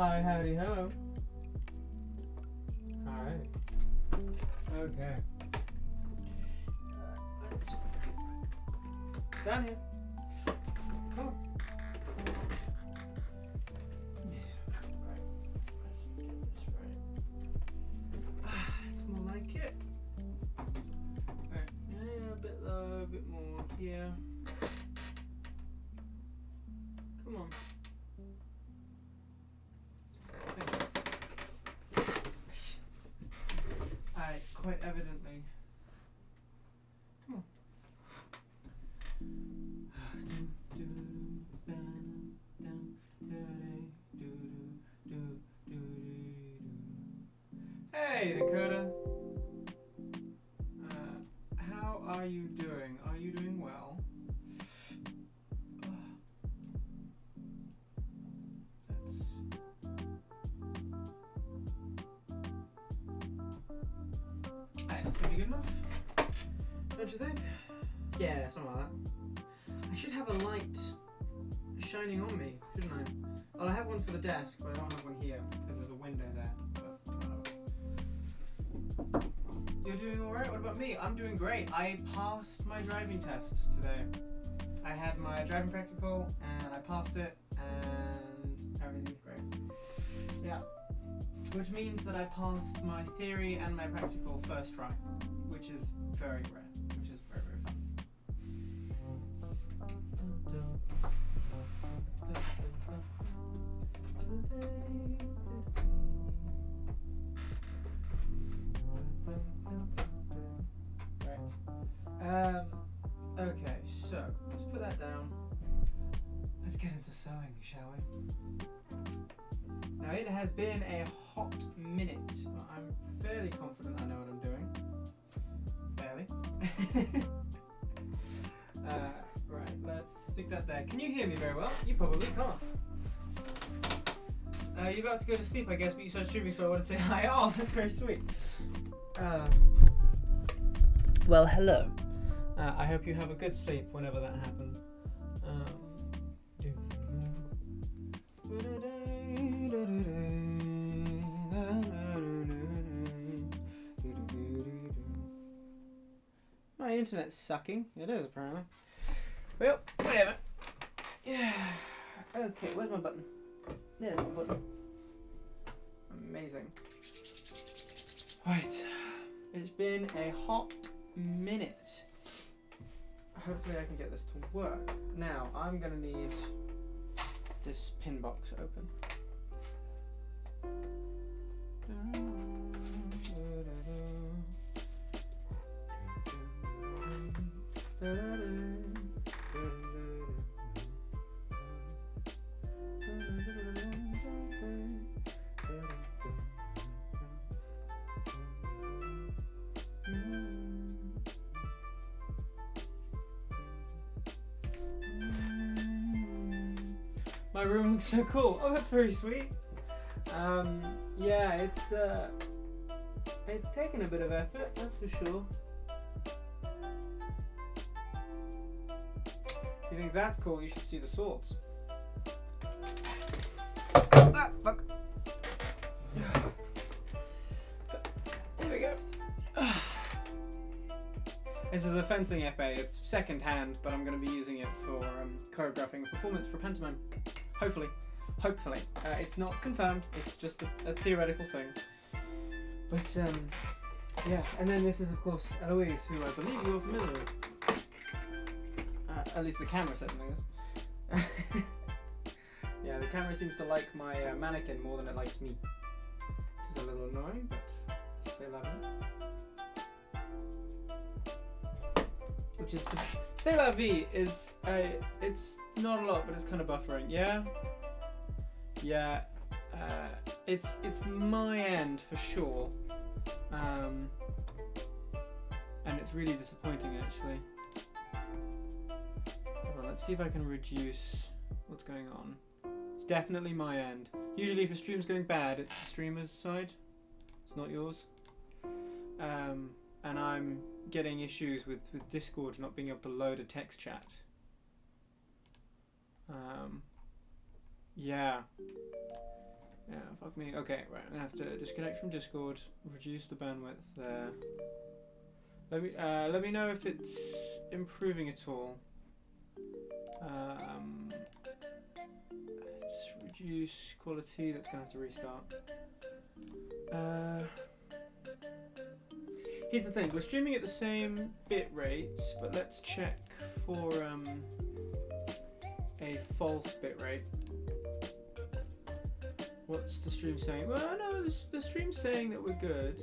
Hi, howdy, ho. Alright. Okay. Let's get down here. Come on. Yeah, right. Let's get this right. It's more like it. Right. Yeah, a bit low, a bit more here. Come on. Quite evidently. Come on. Hey, Dakota. How are you doing? Are you doing well? That's gonna be good enough, don't you think? Yeah, something like that. I should have a light shining on me, shouldn't I? Well, I have one for the desk, but I don't have one here because there's a window there. But, you're doing alright? What about me? I'm doing great. I passed my driving test today. I had my driving practical and I passed it and everything's great. Yeah. Which means that I passed my theory and my practical first try, which is very rare, which is very, very fun. Right. Okay, so let's put that down. Let's get into sewing, shall we? Now it has been a hot minute, but I'm fairly confident I know what I'm doing. Fairly. Right, let's stick that there. Can you hear me very well? You probably can't. You're about to go to sleep, I guess, but you started streaming, so I want to say hi. Oh, that's very sweet. Well, hello. I hope you have a good sleep whenever that happens. My internet's sucking. It is, apparently. Well, whatever. Yeah. Okay, where's my button? There's my button. Amazing. Right. It's been a hot minute. Hopefully I can get this to work. Now, I'm going to need this pin box open. My room looks so cool. Oh, that's very sweet. Yeah, it's taken a bit of effort, that's for sure. You think that's cool? You should see the swords. Ah, fuck. Here we go. This is a fencing épée. It's second hand, but I'm going to be using it for choreographing a performance for pantomime. Hopefully. It's not confirmed. It's just a theoretical thing. But yeah. And then this is, of course, Eloise, who I believe you are familiar with. At least the camera certainly is. Yeah, the camera seems to like my mannequin more than it likes me. Which is a little annoying, but c'est la vie. Which is, c'est la vie is, it's not a lot, but it's kind of buffering. Yeah? Yeah. It's my end for sure. And it's really disappointing actually. Let's see if I can reduce what's going on. It's definitely my end. Usually if a stream's going bad, it's the streamer's side. It's not yours. And I'm getting issues with Discord not being able to load a text chat. Yeah. Yeah, fuck me. Okay, right. I'm gonna have to disconnect from Discord, reduce the bandwidth there. Let me know if it's improving at all. Let's reduce quality. That's gonna have to restart. Here's the thing. We're streaming at the same bit rates, but let's check for a false bit rate. What's the stream saying? Well, no, the stream's saying that we're good.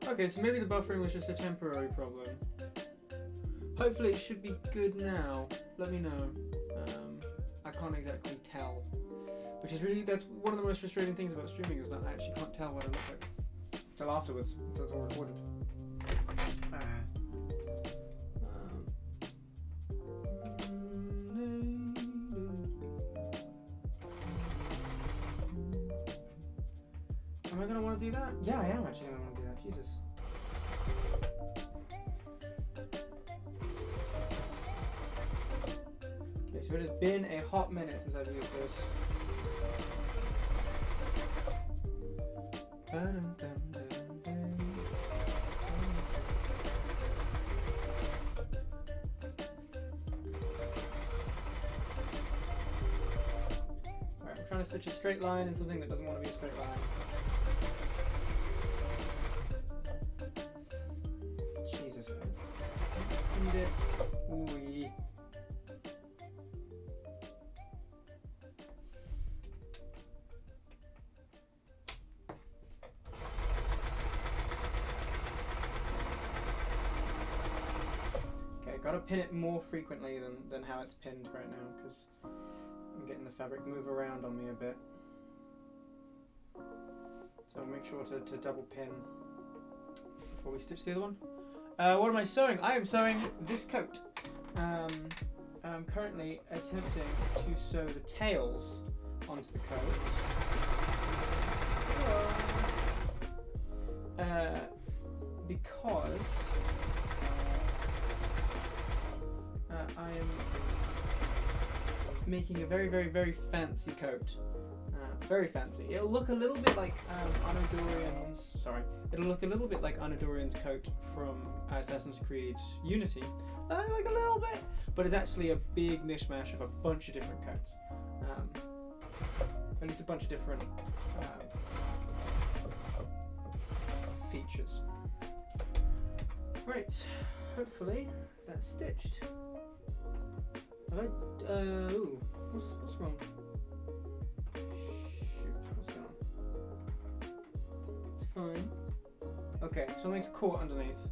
Okay, so maybe the buffering was just a temporary problem. Hopefully it should be good now. Let me know. I can't exactly tell. Which is really, that's one of the most frustrating things about streaming, is that I actually can't tell what I look like. Till afterwards, until it's all recorded. Am I going to want to do that? Yeah, I am actually going to want to do that. Jesus. Okay, so it has been a hot minute since I've used this. Alright, I'm trying to stitch a straight line in something that doesn't want to be a straight line. Jesus. I need it. Ooh-wee. Gotta pin it more frequently than how it's pinned right now, because I'm getting the fabric move around on me a bit. So I'll make sure to double pin before we stitch the other one. What am I sewing? I am sewing this coat. I'm currently attempting to sew the tails onto the coat. Because I am making a very, very, very fancy coat. Very fancy. It'll look a little bit like Anadorian's. Sorry, it'll look a little bit like Anadorian's coat from Assassin's Creed Unity, like a little bit. But it's actually a big mishmash of a bunch of different coats. At least a bunch of different features. Right. Hopefully that's stitched. Ooh, what's wrong? Shoot, what's going on? It's fine. Okay, something's caught underneath.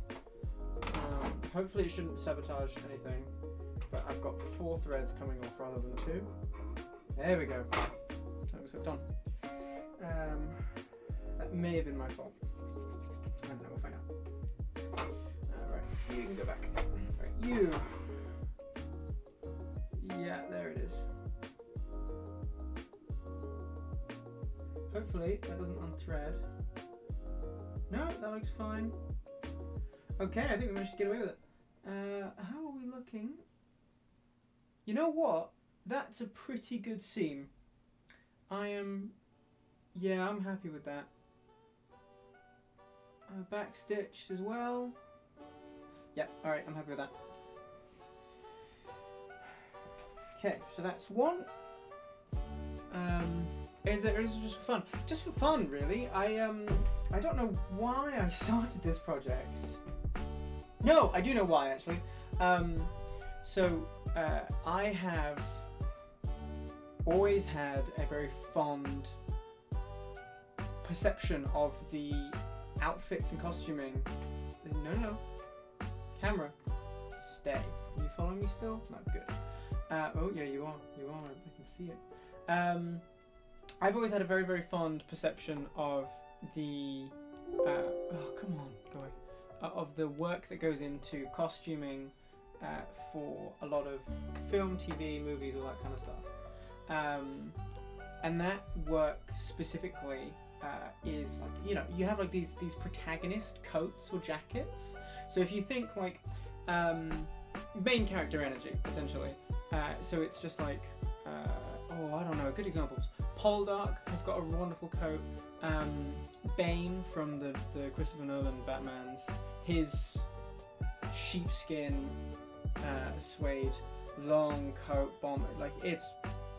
Hopefully it shouldn't sabotage anything, but I've got 4 threads coming off rather than 2. There we go. That was hooked on. That may have been my fault. I don't know, we'll find out. Alright, you can go back. Alright, you. Yeah, there it is. Hopefully that doesn't unthread. No, that looks fine. Okay, I think we managed to get away with it. How are we looking? You know what? That's a pretty good seam. I'm happy with that. Back stitched as well. Yeah, alright, I'm happy with that. Okay, so that's one. Is it just for fun? Just for fun, really. I don't know why I started this project. No, I do know why, actually. I have always had a very fond perception of the outfits and costuming. No. Camera. Stay. Are you following me still? No, good. Oh yeah, you are. I can see it. I've always had a very, very fond perception of the. Oh come on, go away. Of the work that goes into costuming for a lot of film, TV, movies, all that kind of stuff. And that work specifically is like, you have like these protagonist coats or jackets. So if you think like main character energy, essentially. So it's just like, I don't know, good examples. Poldark has got a wonderful coat. Bane from the Christopher Nolan Batmans, his sheepskin suede long coat bomber, like it's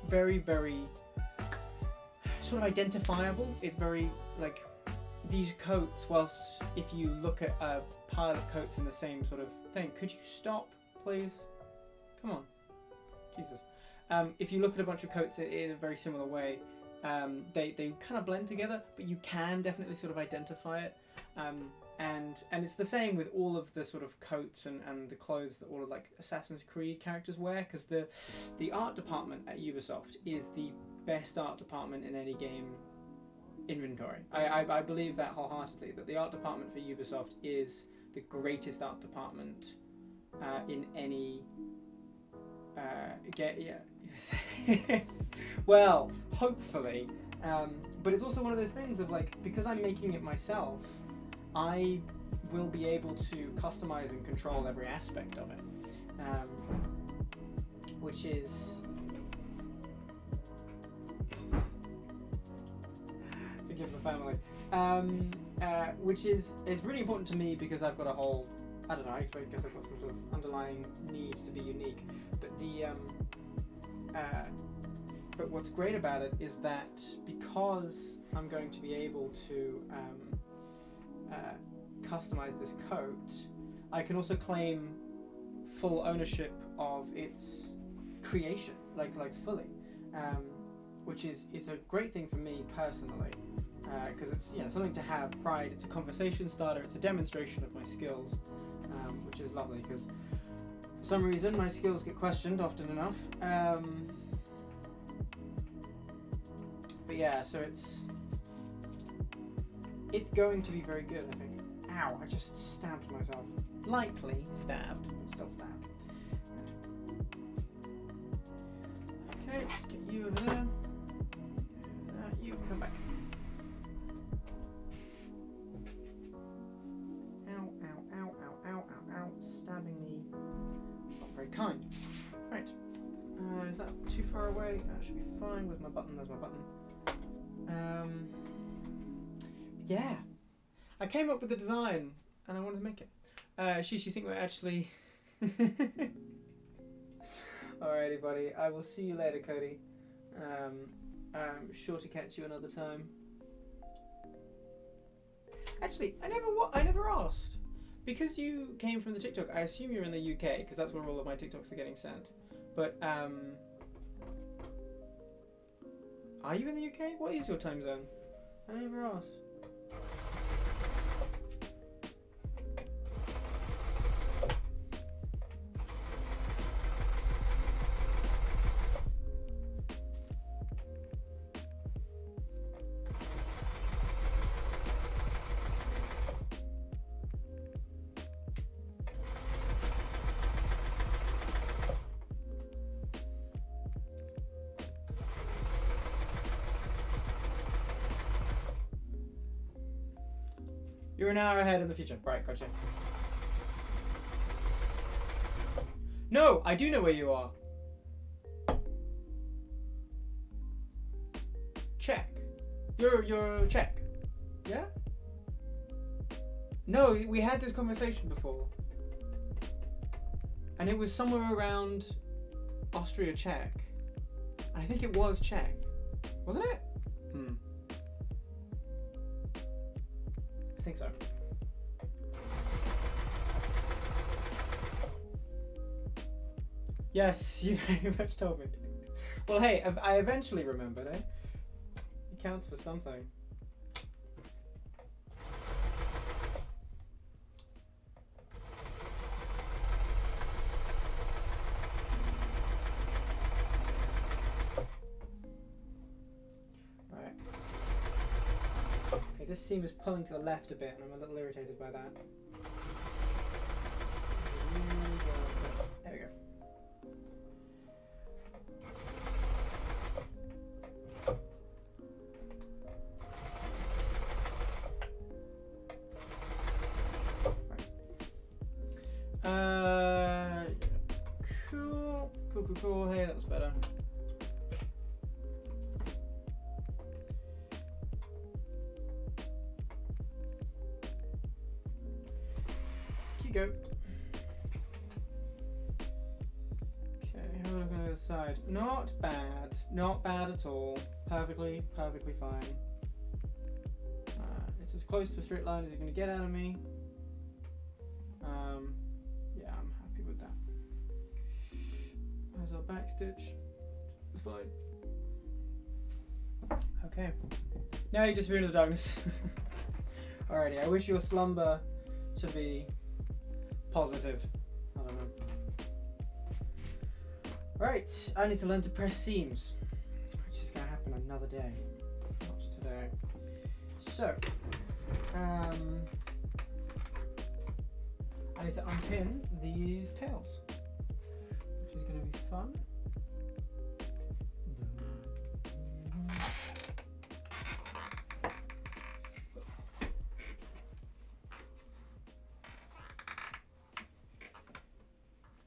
very, very sort of identifiable. It's very like these coats, whilst if you look at a pile of coats in the same sort of thing, could you stop please? Come on, Jesus. If you look at a bunch of coats in a very similar way, they kind of blend together, but you can definitely sort of identify it. And it's the same with all of the sort of coats and the clothes that all of like Assassin's Creed characters wear, because the art department at Ubisoft is the best art department in any game inventory. I believe that wholeheartedly, that the art department for Ubisoft is the greatest art department in any well, hopefully, but it's also one of those things of like, because I'm making it myself, I will be able to customize and control every aspect of it, which is forgive the family, which is really important to me, because I've got a whole, I don't know, I guess I've got some sort of underlying needs to be unique, but but what's great about it is that because I'm going to be able to customize this coat, I can also claim full ownership of its creation, like fully, which is a great thing for me personally, because it's something to have pride. It's a conversation starter. It's a demonstration of my skills, which is lovely, because for some reason my skills get questioned often enough. But yeah, so it's going to be very good, I think. Ow, I just stabbed myself. Lightly stabbed, but still stabbed. Okay, let's get you over there. You come back. Ow, ow, ow, ow, ow, ow, ow. Stabbing me. It's not very kind. Right. Is that too far away? That should be fine with my button. There's my button. Yeah, I came up with the design and I wanted to make it. Sheesh, you think we're actually... Alrighty, buddy. I will see you later, Cody. I'm sure to catch you another time. Actually, I never asked. Because you came from the TikTok, I assume you're in the UK, because that's where all of my TikToks are getting sent. But, are you in the UK? What is your time zone? I never asked. You're an hour ahead in the future. Right, gotcha. No, I do know where you are. Czech. You're Czech. Yeah? No, we had this conversation before. And it was somewhere around Austria Czech. I think it was Czech. Wasn't it? I think so. Yes, you very much told me. Well, hey, I eventually remembered, eh? It counts for something. This seam is pulling to the left a bit, and I'm a little irritated by that. There we go. Right. Cool. Hey, that was better. go. Okay, have a look on the other side. Not bad. Not bad at all. Perfectly fine. It's as close to a straight line as you're going to get out of me. Yeah, I'm happy with that. There's our back stitch. It's fine. Okay. Now you disappear into the darkness. Alrighty, I wish your slumber to be positive. I don't know. Right, I need to learn to press seams, which is going to happen another day, not today. So, I need to unpin these tails, which is going to be fun.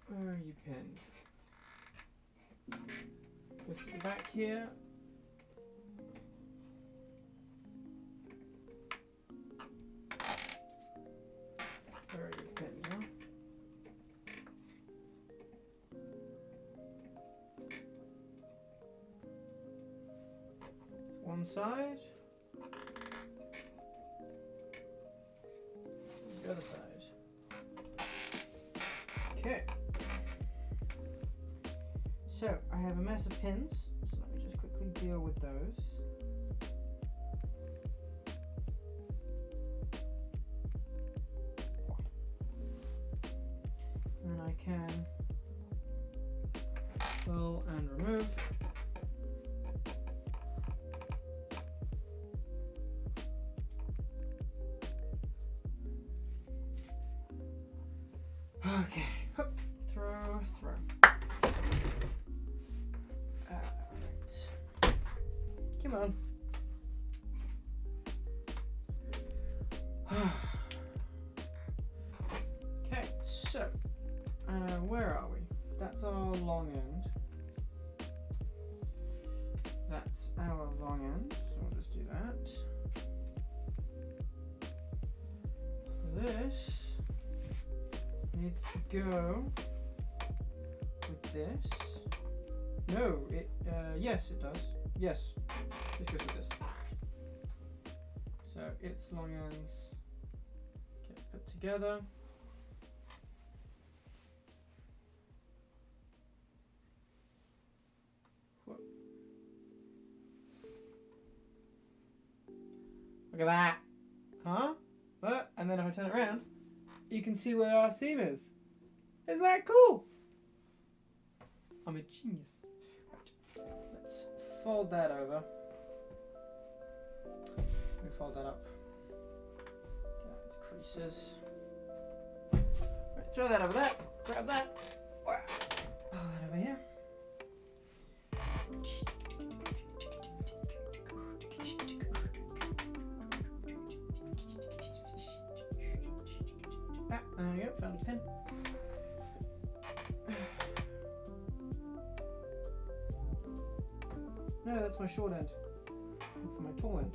Where are you pinned? Just at the back here. Where are you pinned, huh? One side. The other side. Okay. So, I have a mess of pins, so let me just quickly deal with those. And I can pull and remove. Okay, Hup. Throw. Alright. Come on. Okay, so, where are we? That's our long end. That's our long end, so I'll just do that. This needs to go with this. No, yes it does. Yes, it goes with this. So its long ends get put together. Whoa. Look at that. Huh? What? And then if I turn it around, you can see where our seam is. Isn't that cool? I'm a genius. Right. Let's fold that over. Let me fold that up. Get out its creases. Right, throw that over there. Grab that. Pull that over here. There we go, found a pin. No, that's my short end. And for my tall end.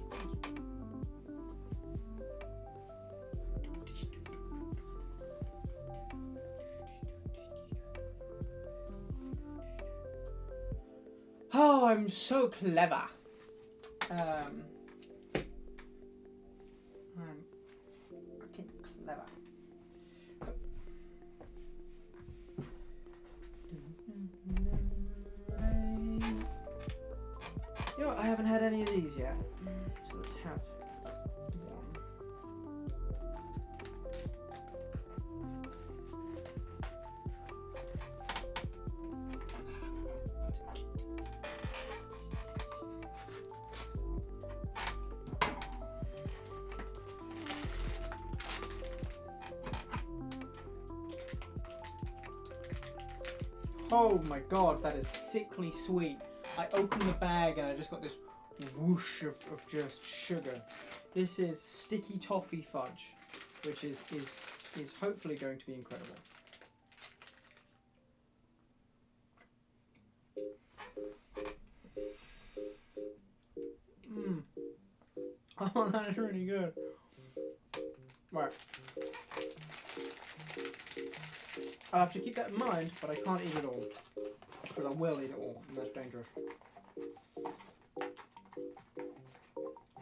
Oh, I'm so clever. I'm fucking clever. You know what, I haven't had any of these yet. So let's have one. Oh my god, that is sickly sweet. I opened the bag and I just got this whoosh of just sugar. This is sticky toffee fudge, which is hopefully going to be incredible. Oh, that is really good. Right. I'll have to keep that in mind, but I can't eat it all. Because I will eat it all, and that's dangerous.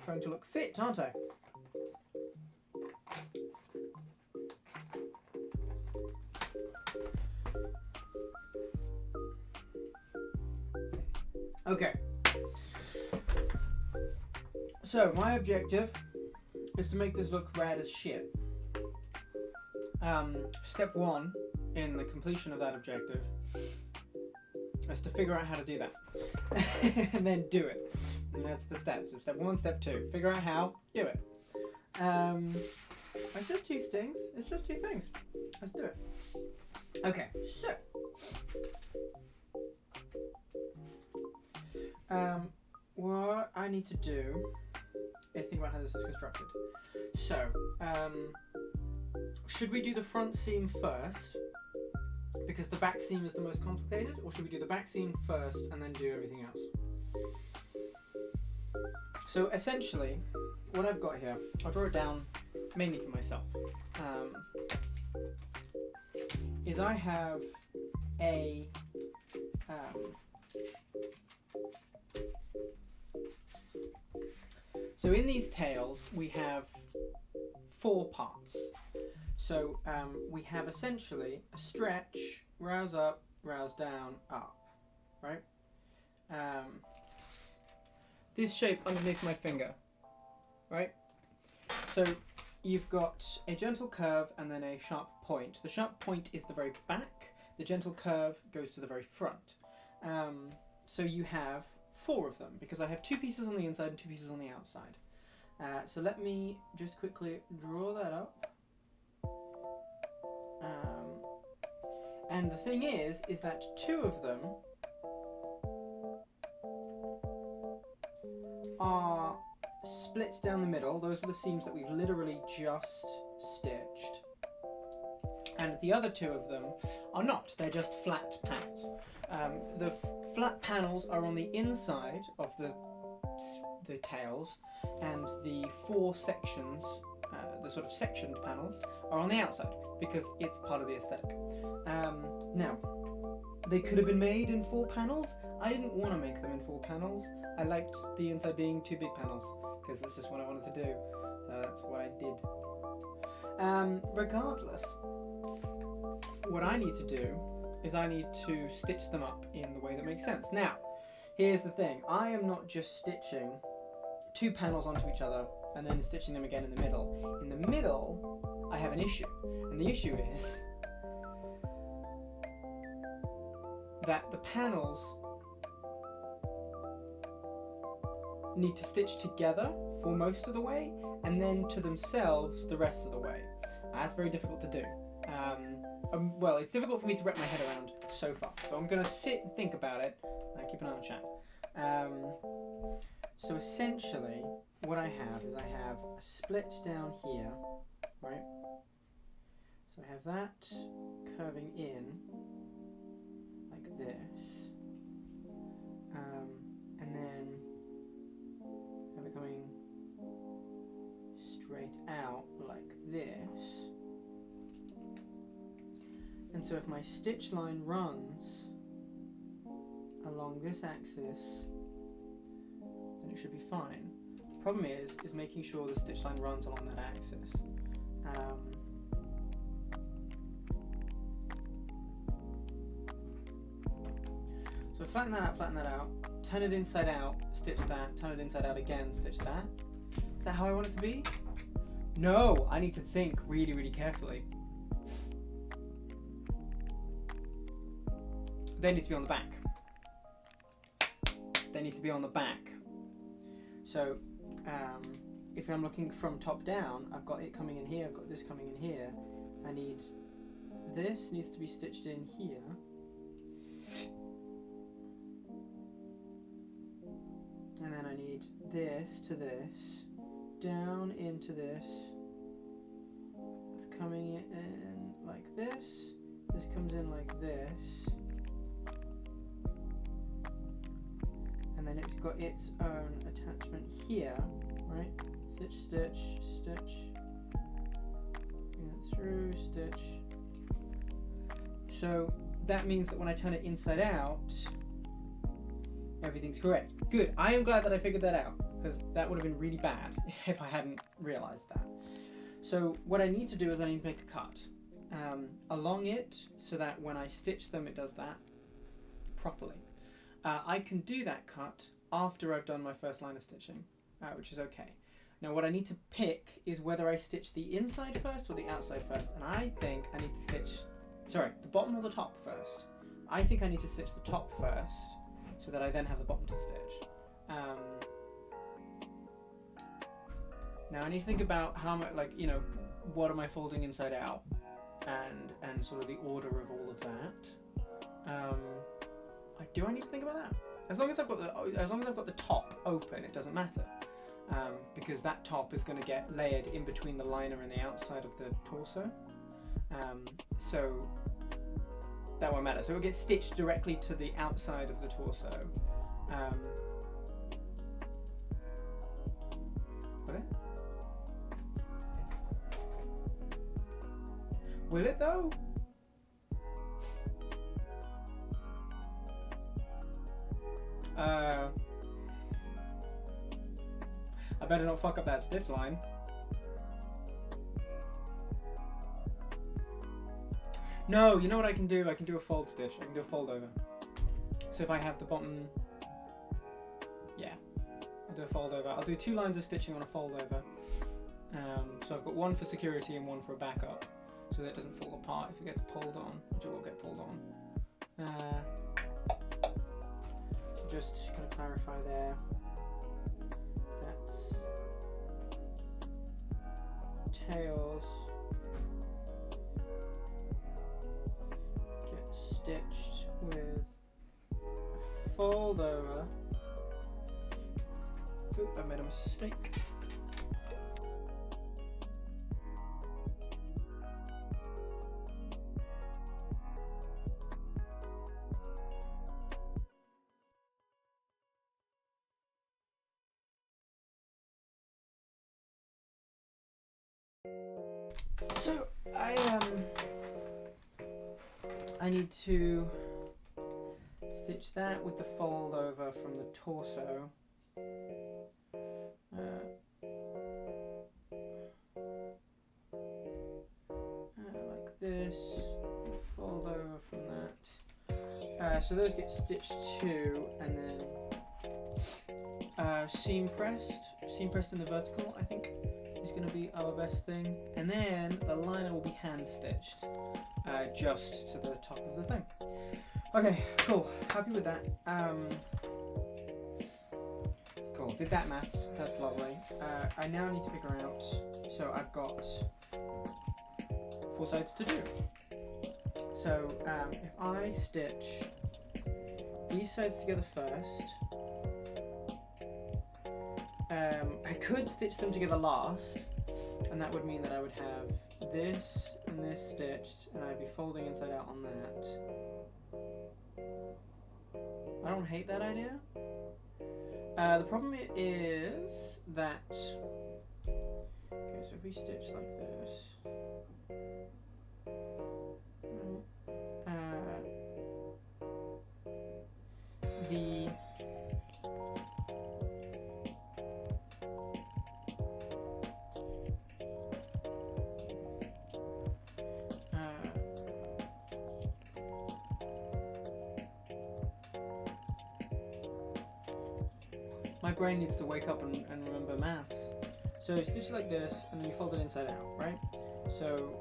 Trying to look fit, aren't I? Okay. So, my objective is to make this look rad as shit. Step 1 in the completion of that objective is to figure out how to do that. And then do it. And that's the steps. It's step 1, step 2. Figure out how, do it. It's just 2 things. It's just 2 things. Let's do it. Okay, so. What I need to do is think about how this is constructed. So, should we do the front seam first? Because the back seam is the most complicated, or should we do the back seam first and then do everything else? So essentially, what I've got here, I'll draw it down mainly for myself, is I have a so in these tails we have 4 parts. So we have essentially a stretch, rouse up, rouse down, up, right? This shape underneath my finger, right? So you've got a gentle curve and then a sharp point. The sharp point is the very back, the gentle curve goes to the very front. So you have 4 of them, because I have 2 pieces on the inside and 2 pieces on the outside. So let me just quickly draw that up. And the thing is that 2 of them are split down the middle. Those are the seams that we've literally just stitched. And the other 2 of them are not. They're just flat panels. The flat panels are on the inside of the tails, and the 4 sections, the sort of sectioned panels, are on the outside, because it's part of the aesthetic. Now, they could have been made in 4 panels. I didn't want to make them in 4 panels. I liked the inside being 2 big panels, because that's just what I wanted to do. That's what I did. Regardless, what I need to do is I need to stitch them up in the way that makes sense. Now, here's the thing. I am not just stitching 2 panels onto each other and then stitching them again in the middle. In the middle, I have an issue. And the issue is that the panels need to stitch together for most of the way, and then to themselves the rest of the way. That's very difficult to do. Well, it's difficult for me to wrap my head around so far. So I'm going to sit and think about it, and keep an eye on the chat. So essentially, what I have is I have a split down here, right? So I have that curving in like this, and then have it coming straight out like this. And so if my stitch line runs along this axis, then it should be fine. The problem is making sure the stitch line runs along that axis. So flatten that out, turn it inside out, stitch that, turn it inside out again, stitch that. Is that how I want it to be? No, I need to think really, really carefully. They need to be on the back. They need to be on the back. So if I'm looking from top down, I've got it coming in here, I've got this coming in here. I need, this needs to be stitched in here. And then I need this to this, down into this. It's coming in like this. This comes in like this. And then it's got its own attachment here, right? Stitch, stitch, stitch. Bring that through, stitch. So that means that when I turn it inside out, everything's correct. Good. I am glad that I figured that out, because that would have been really bad if I hadn't realized that. So what I need to do is I need to make a cut along it, so that when I stitch them, it does that properly. I can do that cut after I've done my first line of stitching, which is okay. Now what I need to pick is whether I stitch the inside first or the outside first, and I think I need to stitch, the bottom or the top first. I think I need to stitch the top first, so that I then have the bottom to stitch. Now I need to think about how much, what am I folding inside out, and sort of the order of all of that. Do I need to think about that? As long as I've got the top open, it doesn't matter, because that top is going to get layered in between the liner and the outside of the torso. So that won't matter. So it'll get stitched directly to the outside of the torso. Will it? Will it though? I better not fuck up that stitch line. No, you know what I can do? I can do a fold stitch. I can do a fold over. So if I have the bottom, yeah, I'll do a fold over. I'll do 2 lines of stitching on a fold over. So I've got one for security and one for a backup, so that it doesn't fall apart if it gets pulled on, which it will get pulled on. Just gonna clarify there. That's tails get stitched with a fold over. Oop, I made a mistake. So I need to stitch that with the fold over from the torso. Like this, fold over from that. So those get stitched too, and then seam pressed in the vertical, I think, is going to be our best thing. And then the liner will be hand stitched just to the top of the thing. Okay, cool. Happy with that. Cool. Did that maths. That's lovely. I now need to figure out. So I've got 4 sides to do. So if I stitch these sides together first, I could stitch them together last, and that would mean that I would have this and this stitched, and I'd be folding inside out on that. I don't hate that idea. The problem is that, okay, so if we stitch like this, my brain needs to wake up and remember maths. So stitch like this, and then you fold it inside out, right? So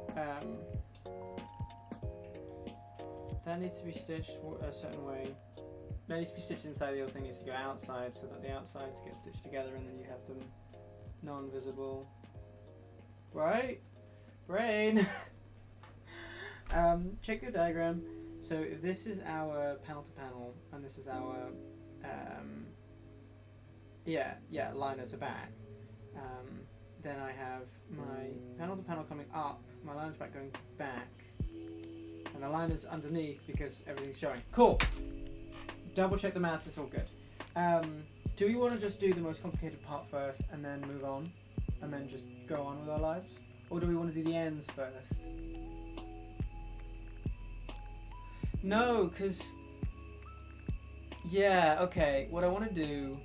that needs to be stitched a certain way. That needs to be stitched inside, the other thing needs to go outside, so that the outsides get stitched together, and then you have them non-visible. Right? Brain! Check your diagram. So if this is our panel to panel, and this is our liner to back, then I have my panel to panel coming up, my liner to back going back, and the liner's underneath because everything's showing. Cool! Double check the maths, it's all good. Do we want to just do the most complicated part first and then move on, and then just go on with our lives? Or do we want to do the ends first? No, because... Yeah, okay. What I want to do...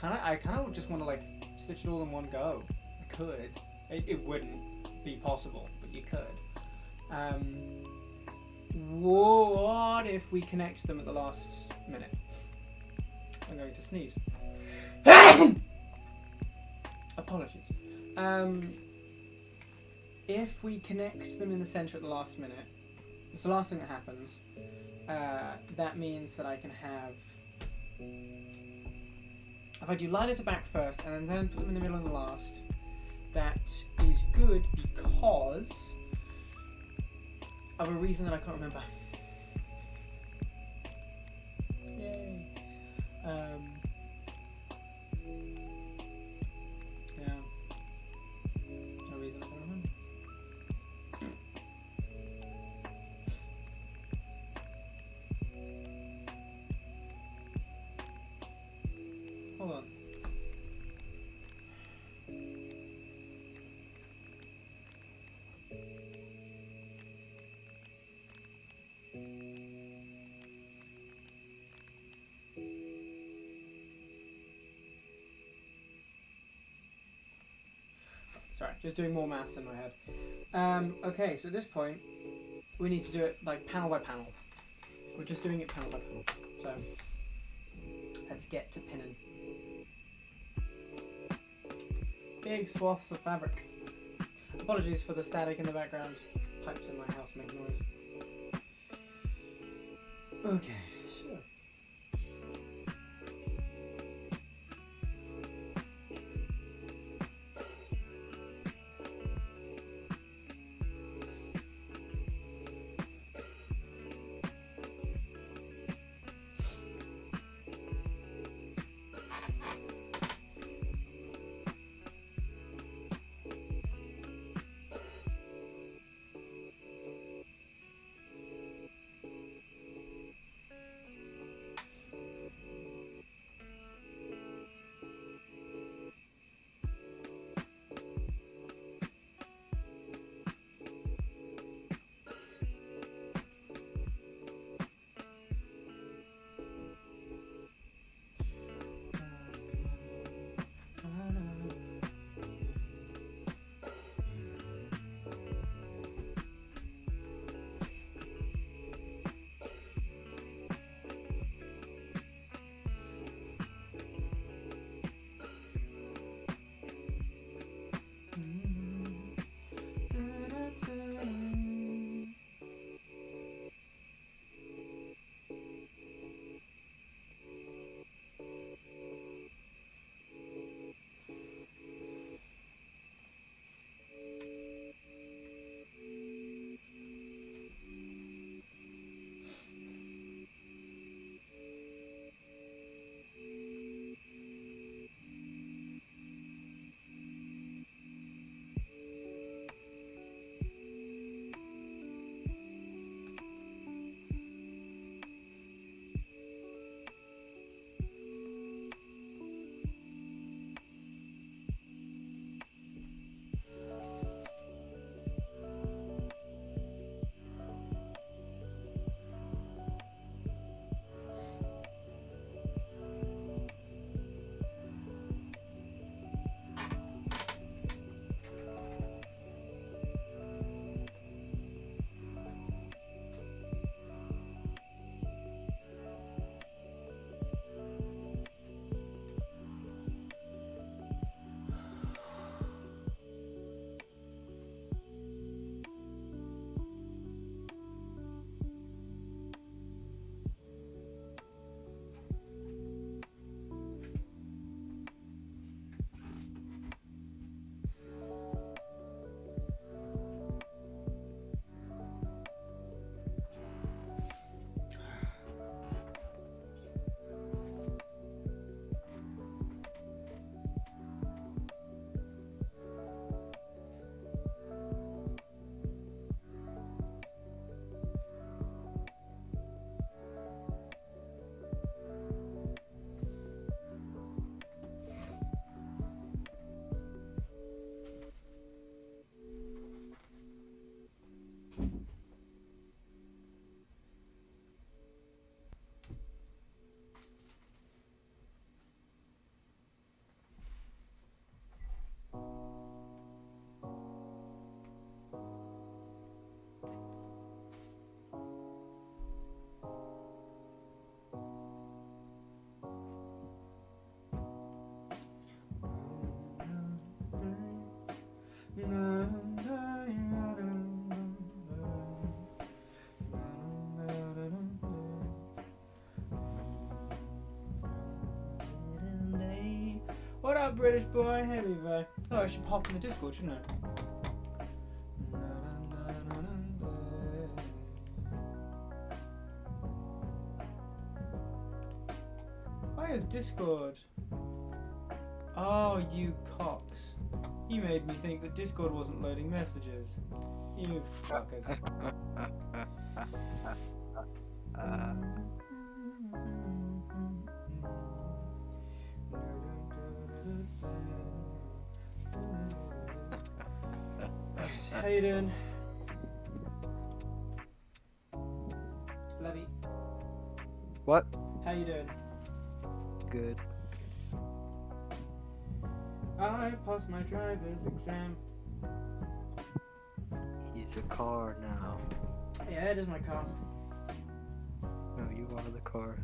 I kind of just want to, like, stitch it all in one go. I could. It wouldn't be possible, but you could. What if we connect them at the last minute? I'm going to sneeze. Apologies. If we connect them in the center at the last minute, it's the last thing that happens. That means that I can have... If I do line it to back first and then put them in the middle and the last, that is good because of a reason that I can't remember. Yay. Yeah. No reason I can't remember. Hold on. Sorry, just doing more maths in my head. Okay, so at this point, we need to do it like panel by panel. We're just doing it panel by panel. So, let's get to pinning. Big swaths of fabric. Apologies for the static in the background. Pipes in my house make noise. Okay, sure. British boy? Hey, Levi. Oh, I should pop in the Discord, shouldn't I? Why is Discord? Oh, you cocks. You made me think that Discord wasn't loading messages. You fuckers. How you doing? Levy. What? How you doing? Good. I passed my driver's exam. He's a car now. Yeah, it is my car. No, you are the car.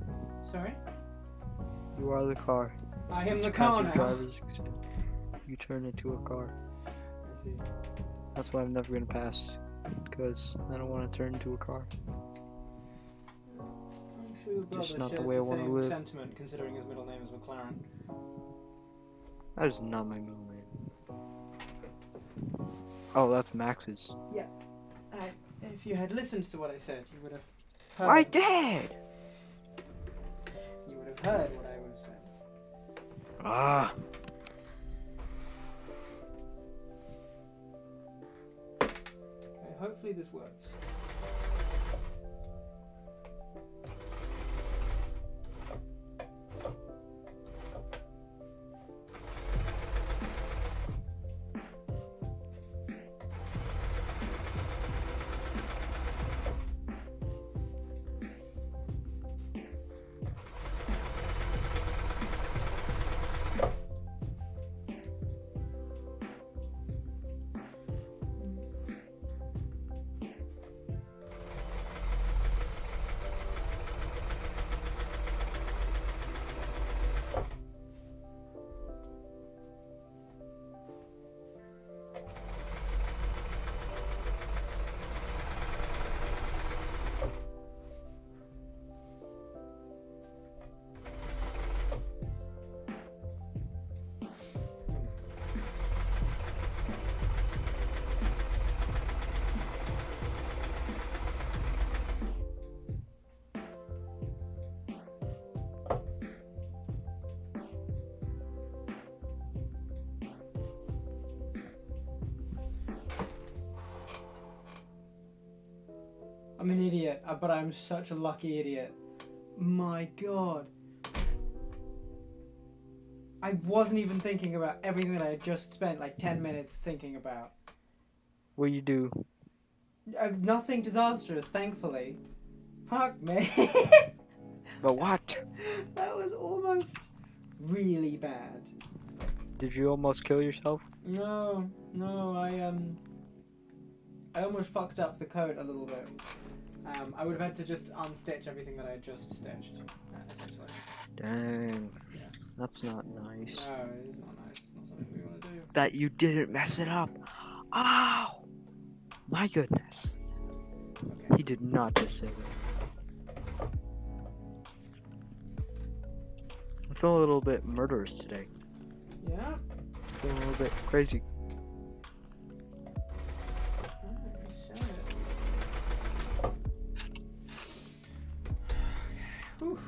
Sorry? You are the car. I am Once the you pass car your now. driver's exam, you turn into a car. I see. That's why I'm never gonna pass, because I don't want to turn into a car. I'm sure your brother Just not the shares way I the wanna same live. sentiment, considering his middle name is McLaren. That is not my middle name. Oh, that's Max's. If you had listened to what I said, you would have heard. I did! You would have heard what I would have said. Ah! Okay, hopefully this works. I'm an idiot, but I'm such a lucky idiot. My god. I wasn't even thinking about everything that I had just spent like 10 minutes thinking about. What you do? Nothing disastrous, thankfully. Fuck me. But what? That was almost really bad. Did you almost kill yourself? No, I almost fucked up the code a little bit. I would have had to just unstitch everything that I had just stitched, essentially. Dang. Yeah. That's not nice. No, it's not nice. It's not something we want to do. That you didn't mess it up. Ow! My goodness. Okay. He did not just say that. I feel a little bit murderous today. Yeah. I feel a little bit crazy. Whew.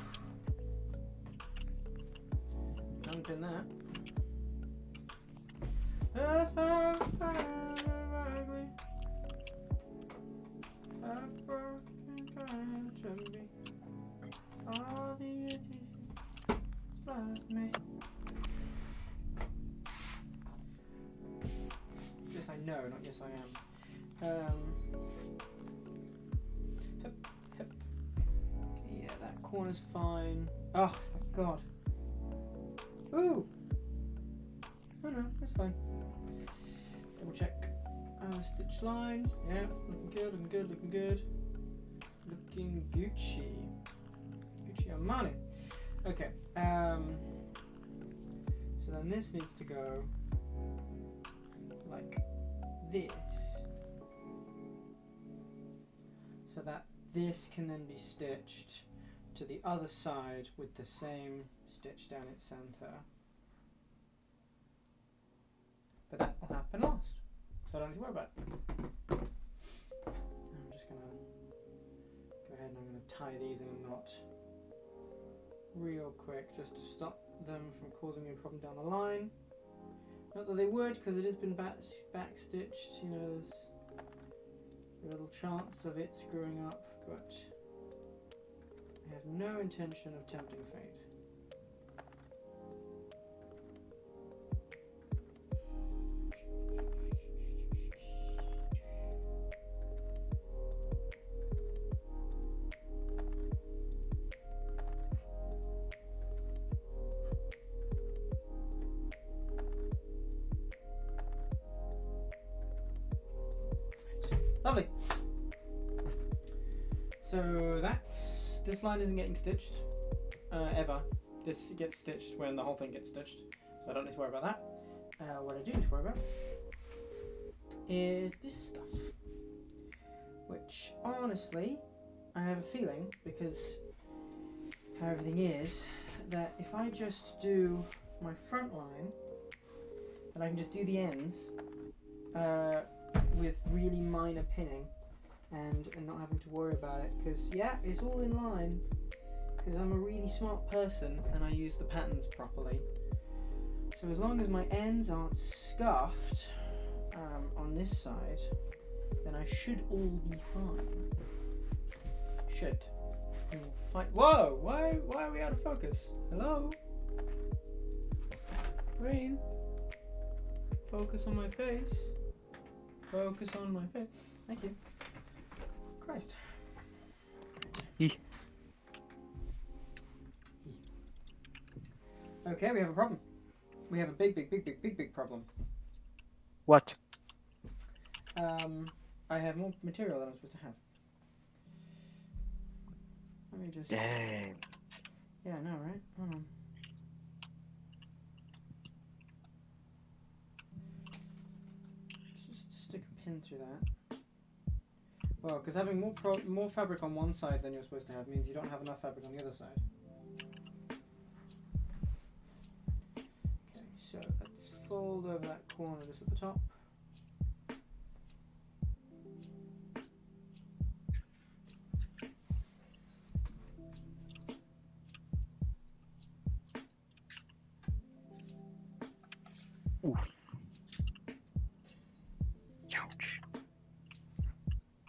Jumped in that. All the idiots love me. Yes, I know, not yes, I am. Hip, hip. Okay, yeah, that corner's fine. Oh, thank God. Ooh. Oh no, that's fine. Double check. Stitch line. Yeah, looking good, looking good, looking good. Looking Gucci. Gucci Armani. Okay. So then this needs to go like this. So that this can then be stitched to the other side with the same stitch down its center. but that will happen last, so I don't need to worry about it. I'm just gonna go ahead and I'm gonna tie these in a knot real quick, just to stop them from causing me a problem down the line. Not that they would, because it has been back stitched. You know, there's a little chance of it screwing up, but I have no intention of tempting fate. Lovely. So this line isn't getting stitched ever. This gets stitched when the whole thing gets stitched, so I don't need to worry about that. What I do need to worry about is this stuff, which honestly I have a feeling, because how everything is, that if I just do my front line, and I can just do the ends with really minor pinning and not having to worry about it, because yeah, it's all in line, because I'm a really smart person and I use the patterns properly. So as long as my ends aren't scuffed on this side, then I should all be fine. Should. Whoa! Why are we out of focus? Hello? Brain? Focus on my face. Focus on my face. Thank you. Christ. Okay, we have a problem. We have a big problem. What? I have more material than I'm supposed to have. Let me just... Dang. Yeah, I know, right? Hold on. Let's just stick a pin through that. Well, because having more fabric on one side than you're supposed to have means you don't have enough fabric on the other side. Okay, so let's fold over that corner just at the top. Oof. Ouch.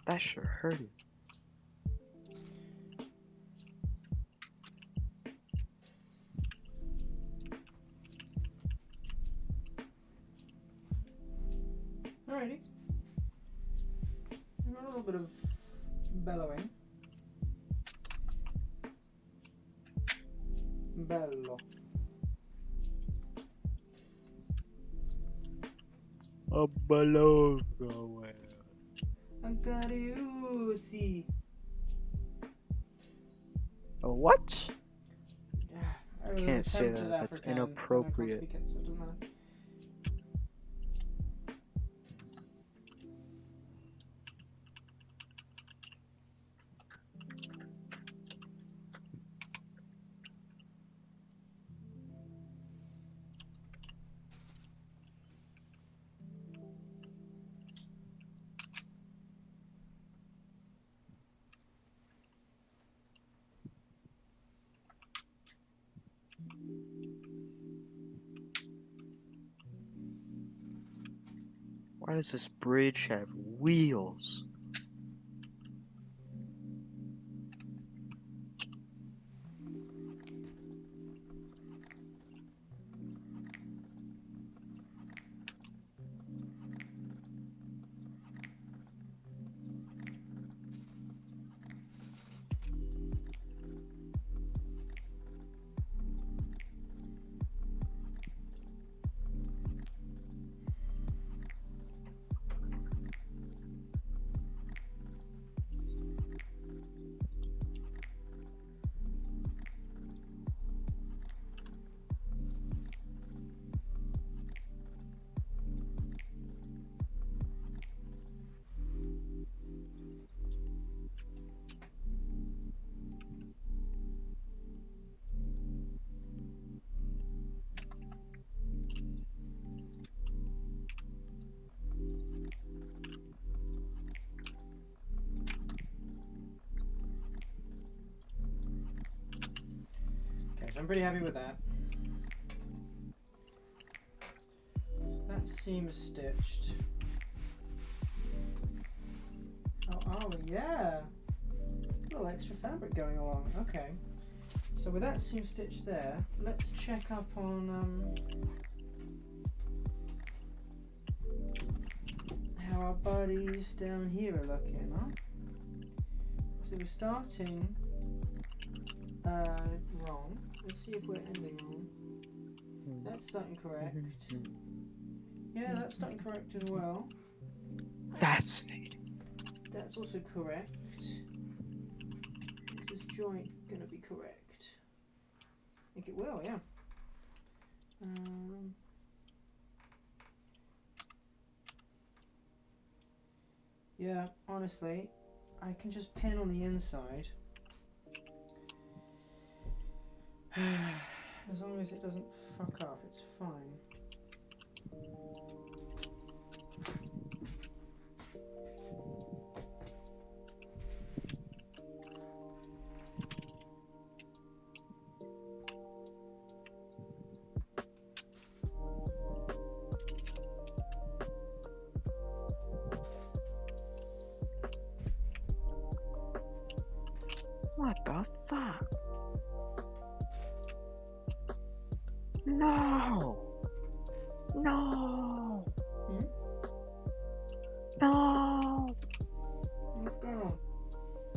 That sure hurted. Alrighty. We've got a little bit of bellowing. Bello. A balloon. Angariusi. A what? Yeah, Can't say that. That's inappropriate. I can't speak it, so it doesn't matter. Why does this bridge have wheels? I'm pretty happy with that. That seam is stitched. Oh yeah. A little extra fabric going along. Okay. So with that seam stitched there, let's check up on how our buddies down here are looking, huh? So we're starting wrong. Let's see if we're ending wrong. That's starting correct. Yeah, that's starting correct as well. Fascinating. That's also correct. Is this joint gonna be correct? I think it will, yeah. Yeah, honestly, I can just pin on the inside. As long as it doesn't fuck up, it's fine. What the fuck? No! No! Hmm? No! What's going on?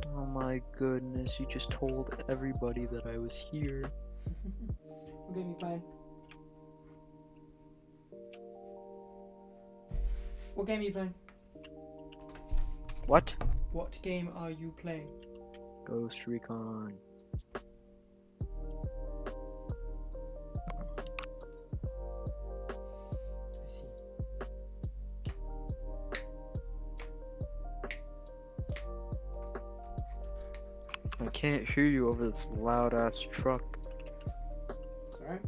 Oh my goodness, you just told everybody that I was here. What game are you playing? What game are you playing? What? What game are you playing? Ghost Recon. I see. I can't hear you over this loud ass truck. It's alright.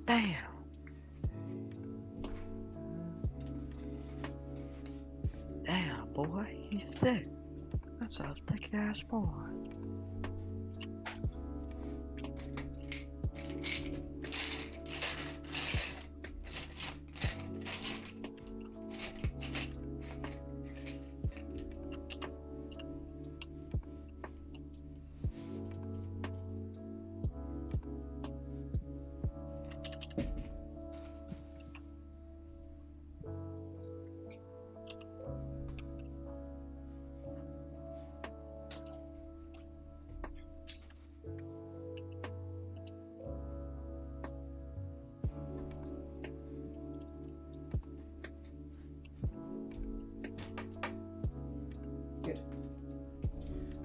Damn. Damn, boy, he's thick. That's a thick ass boy.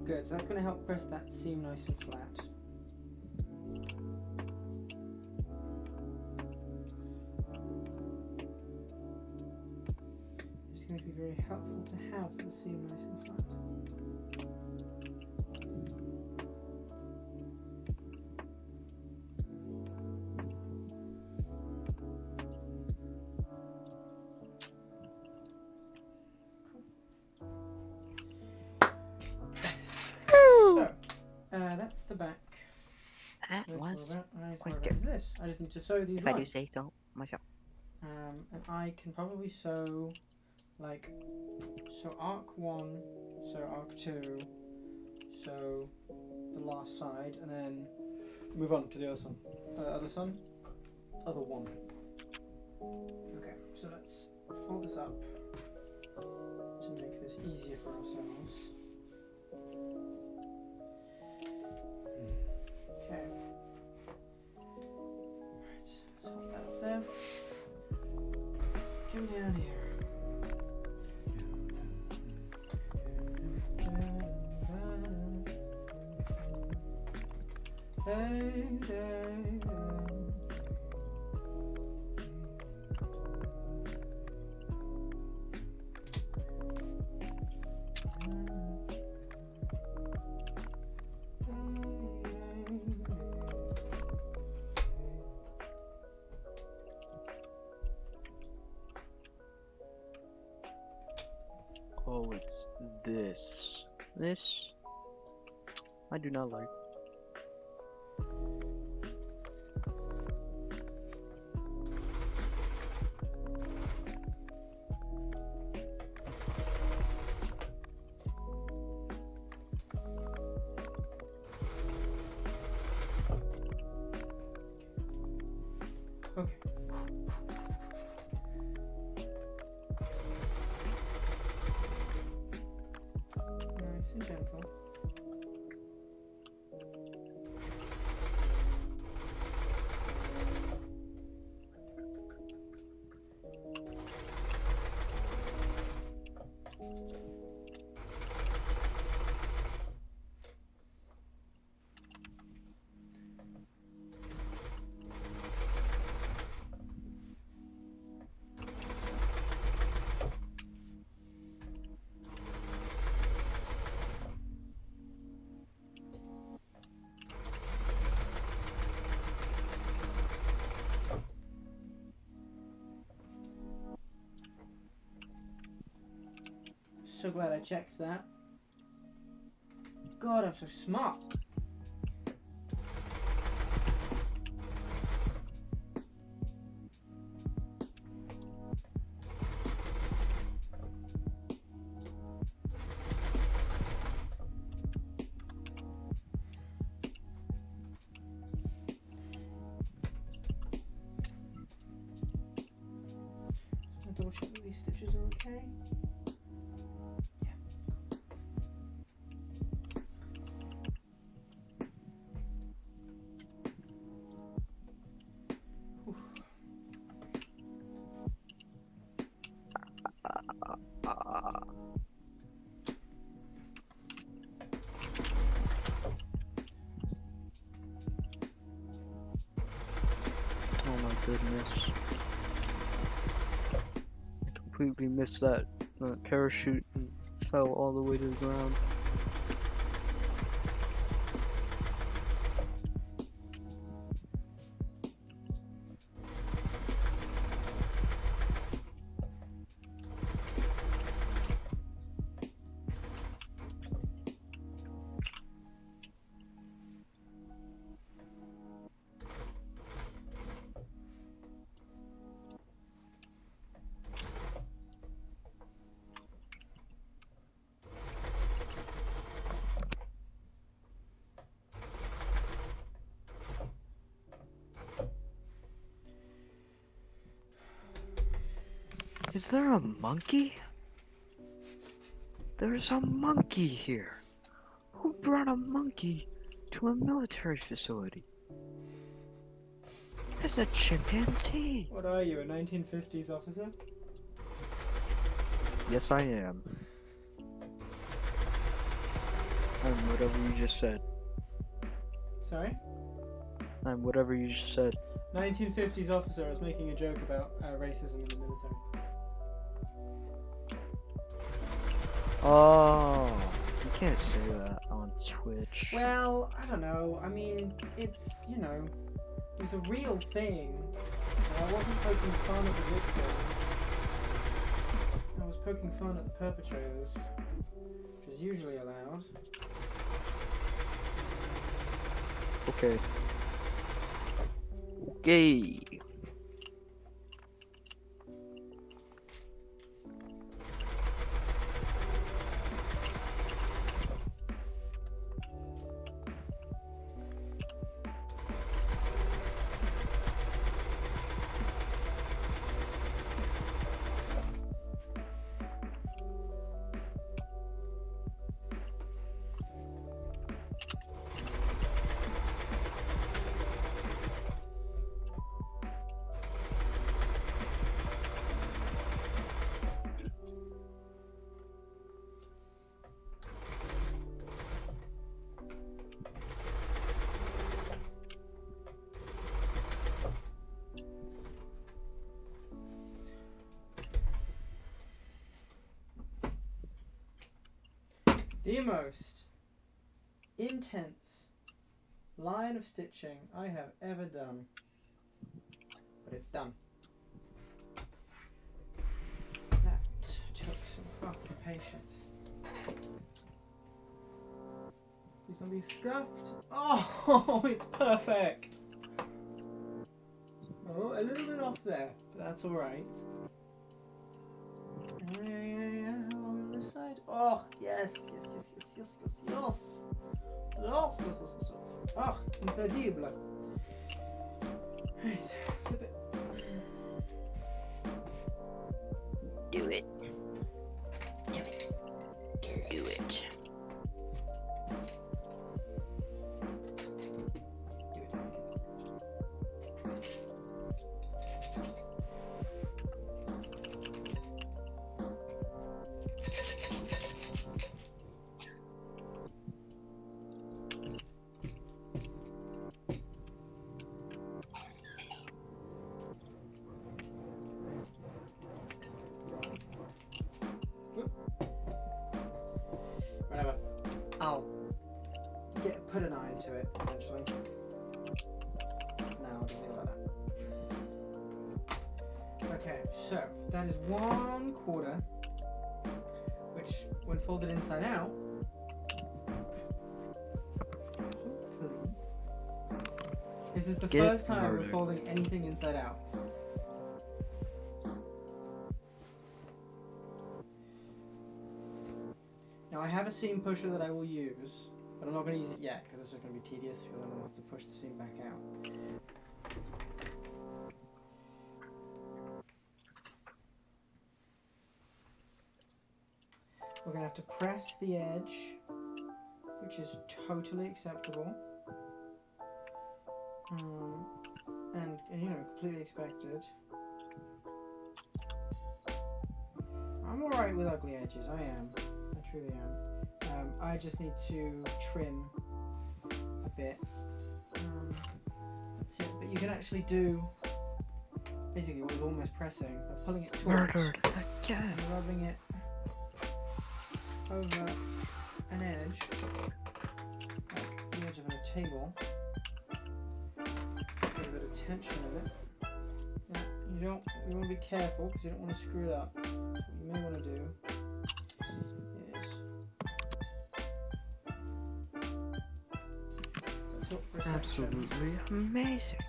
Good, so that's going to help press that seam nice and flat. It's going to be very helpful to have the seam nice and flat. That's the back. That was Is this? I just need to sew these if I do lines. say so myself. And I can probably sew like arc 1, so arc 2, so the last side, and then move on to the other sun. Other one. Okay, so let's fold this up to make this easier for ourselves. Okay. Right, so hold that up there. Come down here. Oh, it's this. This I do not like. Okay. Nice and gentle. So glad I checked that. God, I'm so smart. Just double check that these stitches are okay. Oh my goodness. I completely missed that parachute and fell all the way to the ground. Is there a monkey? There's a monkey here. Who brought a monkey to a military facility? There's a chimpanzee. What are you, a 1950s officer? Yes, I am. I'm whatever you just said. Sorry? I'm whatever you just said. 1950s officer. I was making a joke about racism in the military. Oh, you can't say that on Twitch. Well, I don't know. I mean, it's, you know, it was a real thing. I wasn't poking fun at the victims. I was poking fun at the perpetrators, which is usually allowed. Okay. Okay. The most intense line of stitching I have ever done. But it's done. That took some fucking patience. Please don't be scuffed. Oh, it's perfect. Oh, a little bit off there, but that's alright. Yeah. On this side. Oh, yes. Yes. Oh, incredible. Right, flip it. Do it. Do it. Do it. Whatever. I'll put an eye into it eventually. Now I'll just leave it like that. Okay, so that is 1/4, which when folded inside out, hopefully, this is the Get first time we're murdered. folding anything inside out. Now I have a seam pusher that I will use, but I'm not going to use it yet because it's just going to be tedious because I'm going to have to push the seam back out. We're going to have to press the edge, which is totally acceptable. And you know, completely expected. I'm alright with ugly edges, I am. I truly am. I just need to trim a bit. That's it. But you can actually do basically what was almost pressing by pulling it towards Murdered again. and rubbing it over an edge, like the edge of a table. Get a bit of tension of it. Now, you want to be careful because you don't want to screw it up. What you may want to do is talk for a section. Absolutely amazing.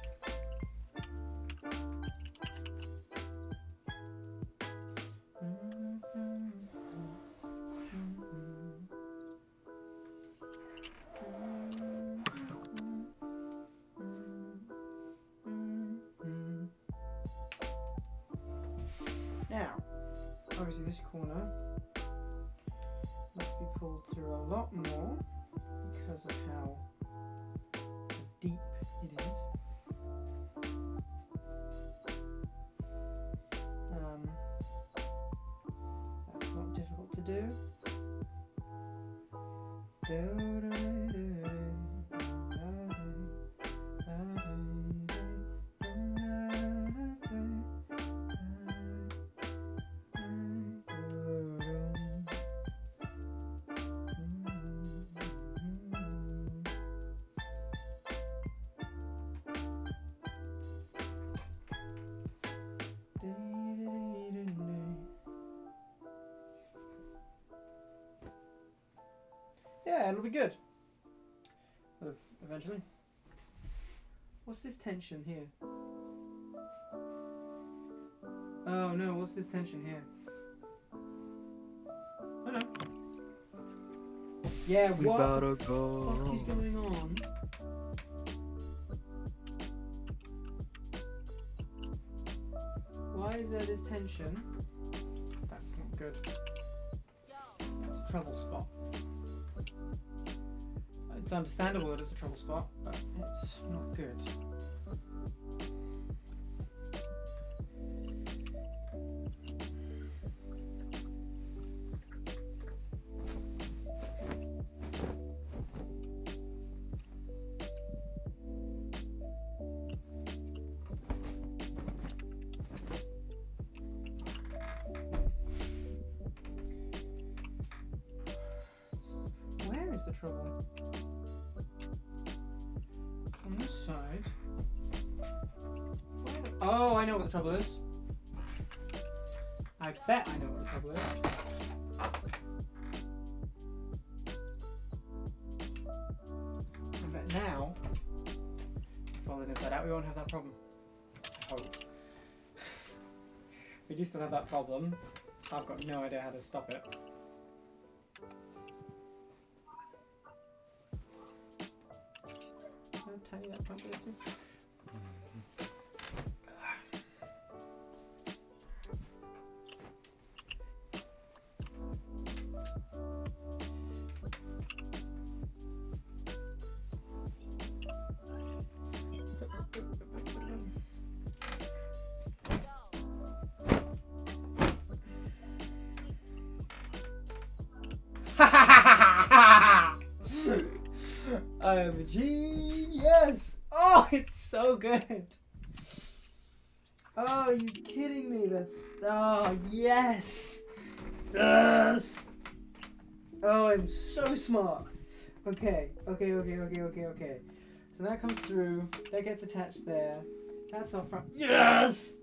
Now, obviously this corner must be pulled through a lot more because of how deep it is. That's not difficult to do. Yeah, it'll be good. Eventually. What's this tension here? Oh no, what's this tension here? Oh no. Yeah, We what better the fuck is go. going on? Why is there this tension? That's not good. It's a trouble spot. It's understandable that it's a trouble spot, but it's not good. the trouble? On this side. Oh, I know what the trouble is. I bet I know what the trouble is. I bet now, fold it inside out, we won't have that problem. I hope. We do still have that problem. I've got no idea how to stop it. How tiny that pump is too? I'm a genius! Oh, it's so good! Oh, are you kidding me? Oh, yes! Yes! Oh, I'm so smart! Okay. So that comes through, that gets attached there. That's our front. Yes!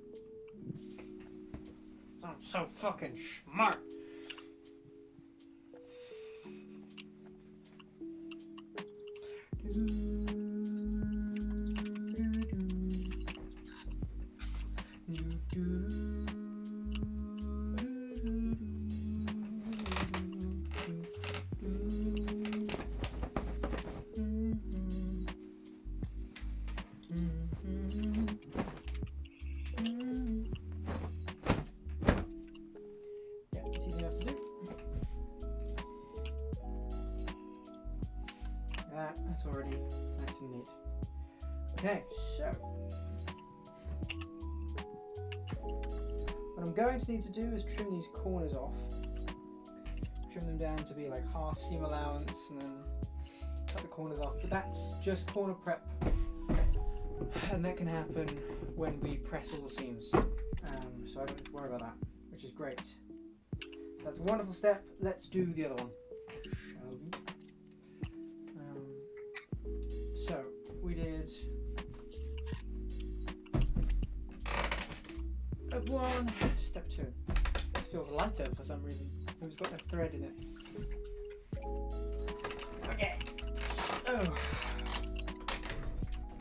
I'm so fucking smart! Yeah, it's easy enough to do. That's already nice and neat. Okay, so what I'm going to need to do is trim these corners off. Trim them down to be like half seam allowance and then cut the corners off. But that's just corner prep. And that can happen when we press all the seams. So I don't have to worry about that, which is great. That's a wonderful step. Let's do the other one, shall we? So we did step 1, step 2. This feels lighter for some reason. It's got less thread in it. Okay. Oh.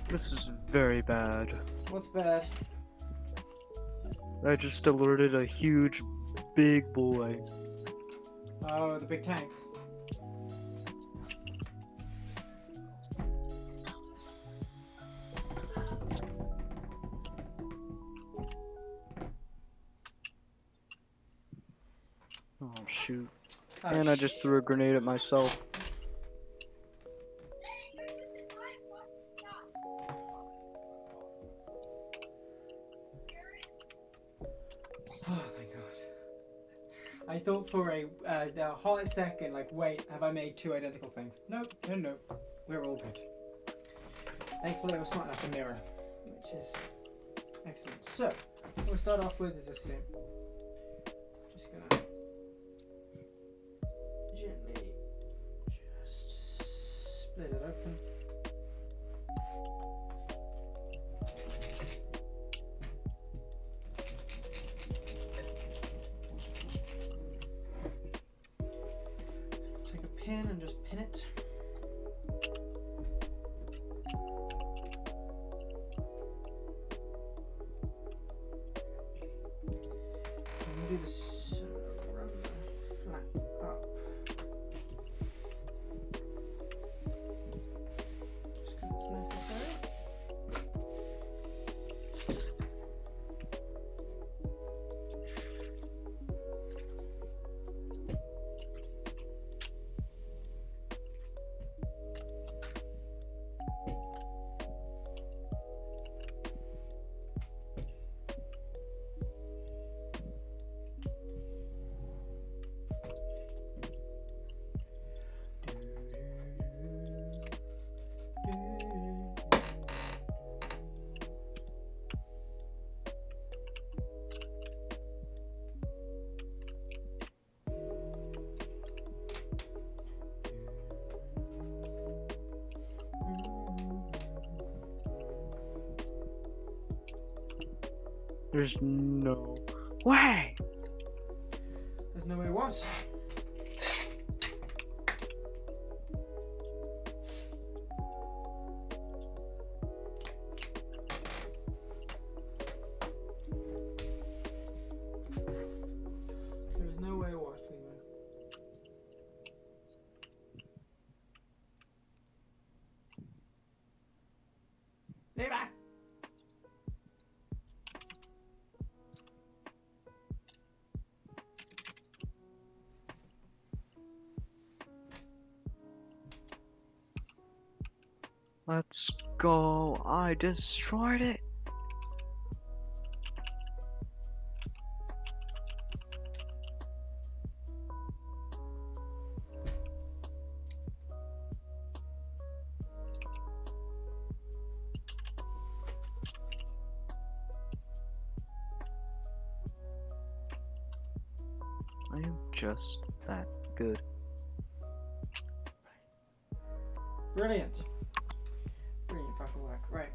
This is very bad. What's bad? I just alerted a huge, big boy. Oh, the big tanks. Oh shoot. Oh, And I just threw a grenade at myself. Oh, thank God. I thought for a hot second, like, wait, have I made 2 identical things? Nope, no. We're all good. Thankfully, I was smart enough to mirror, which is excellent. So, what we'll start off with is a seam. Just gonna gently just split it open. Take a pin and just pin it. Do this run flat up. Just because it's necessary. There's no way. There's no way what? There's no way what, Levi? Levi! Let's go. I destroyed it. I am just that good. Brilliant. Brilliant fucking work. Right.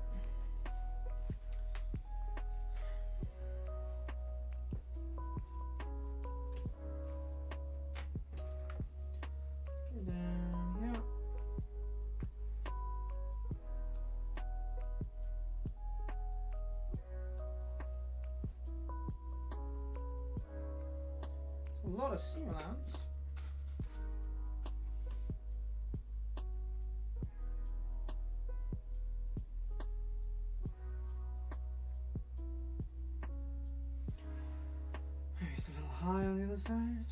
Go down here. A lot of seam allowance. Maybe it's a little high on the other side.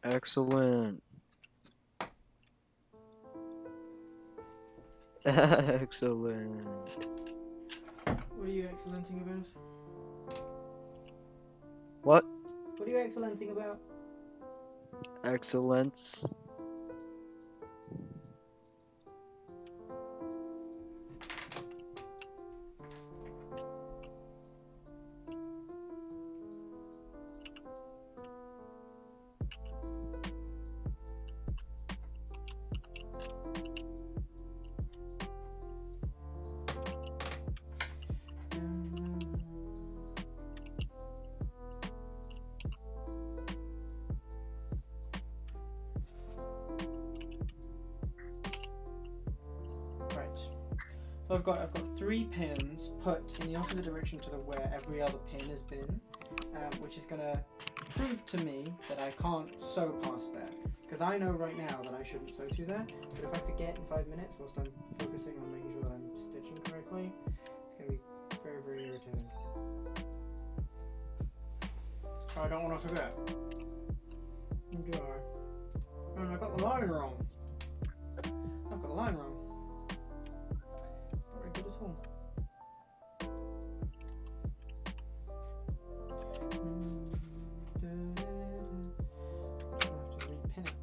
Excellent. Excellent. What are you excellenting about? What? What are you excellenting about? Excellence. Right. So I've got 3 pins put in the opposite direction to where every other pin has been, which is gonna prove to me that I can't sew past there. Because I know right now that I shouldn't sew through there, but if I forget in 5 minutes whilst I'm focusing on making sure that I'm stitching correctly, it's gonna be very, very irritating. So I don't want to forget. Do I? And I got the line wrong. I've got the line wrong. Not very good at all. I have to repin it.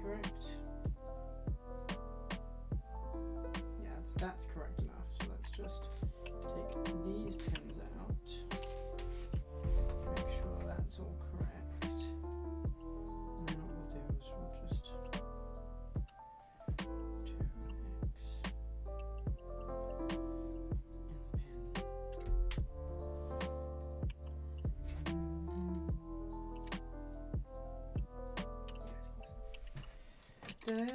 Correct. Yeah, that's correct enough. So let's just take these pins out. Make sure that's all correct. And then what we'll do is we'll just 2x in the pin.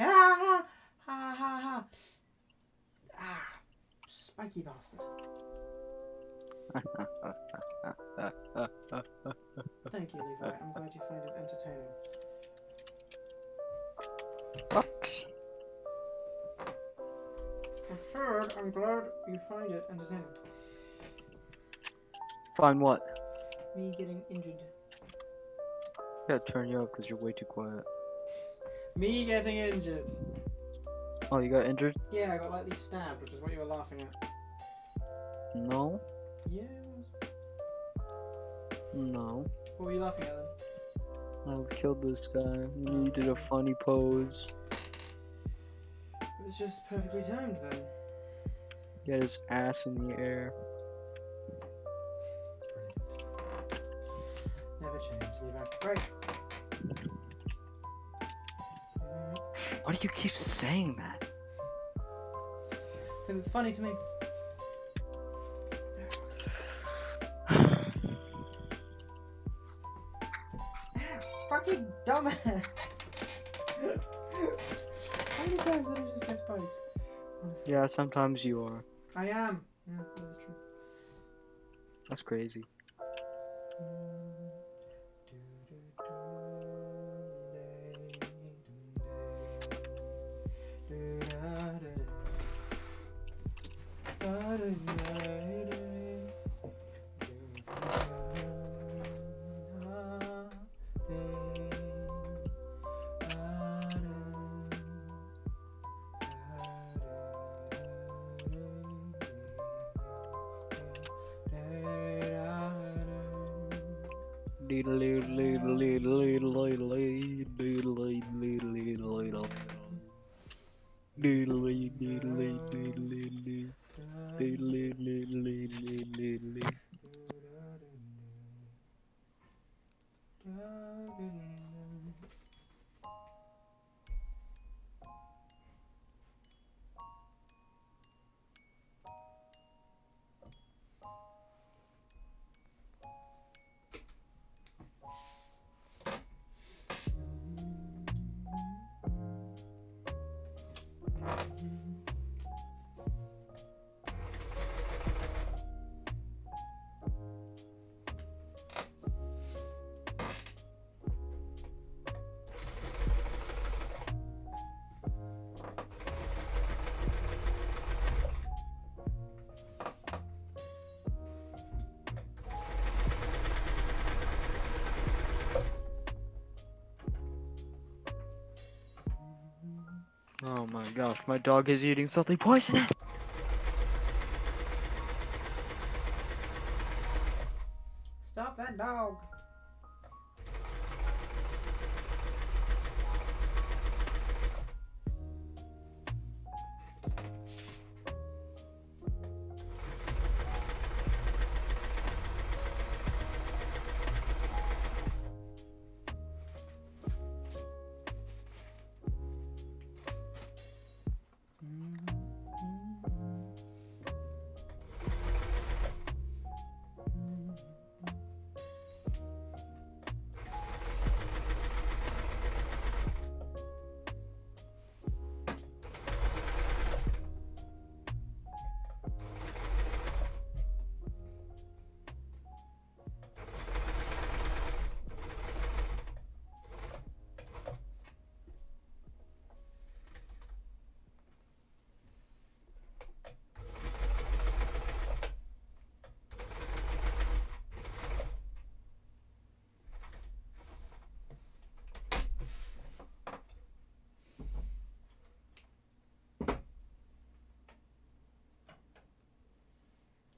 Ah, ha, ha, ha. Ah, spiky bastard. Thank you, Levi. I'm glad you find it entertaining. What? I said I'm glad you find it entertaining. Find what? Me getting injured. Gotta turn you up because you're way too quiet. Me getting injured. Oh, you got injured? Yeah, I got lightly stabbed, which is what you were laughing at. No. Yeah, it was. No. What were you laughing at then? I killed this guy. You did a funny pose. It was just perfectly timed then. He had his ass in the air. Never change, Levi. Great. Why do you keep saying that? Because it's funny to me. Fucking dumbass! How many times did I just get spiked? Honestly. Yeah, sometimes you are. I am. Yeah, that is true. That's crazy. Oh my gosh, my dog is eating something poisonous! Stop that dog!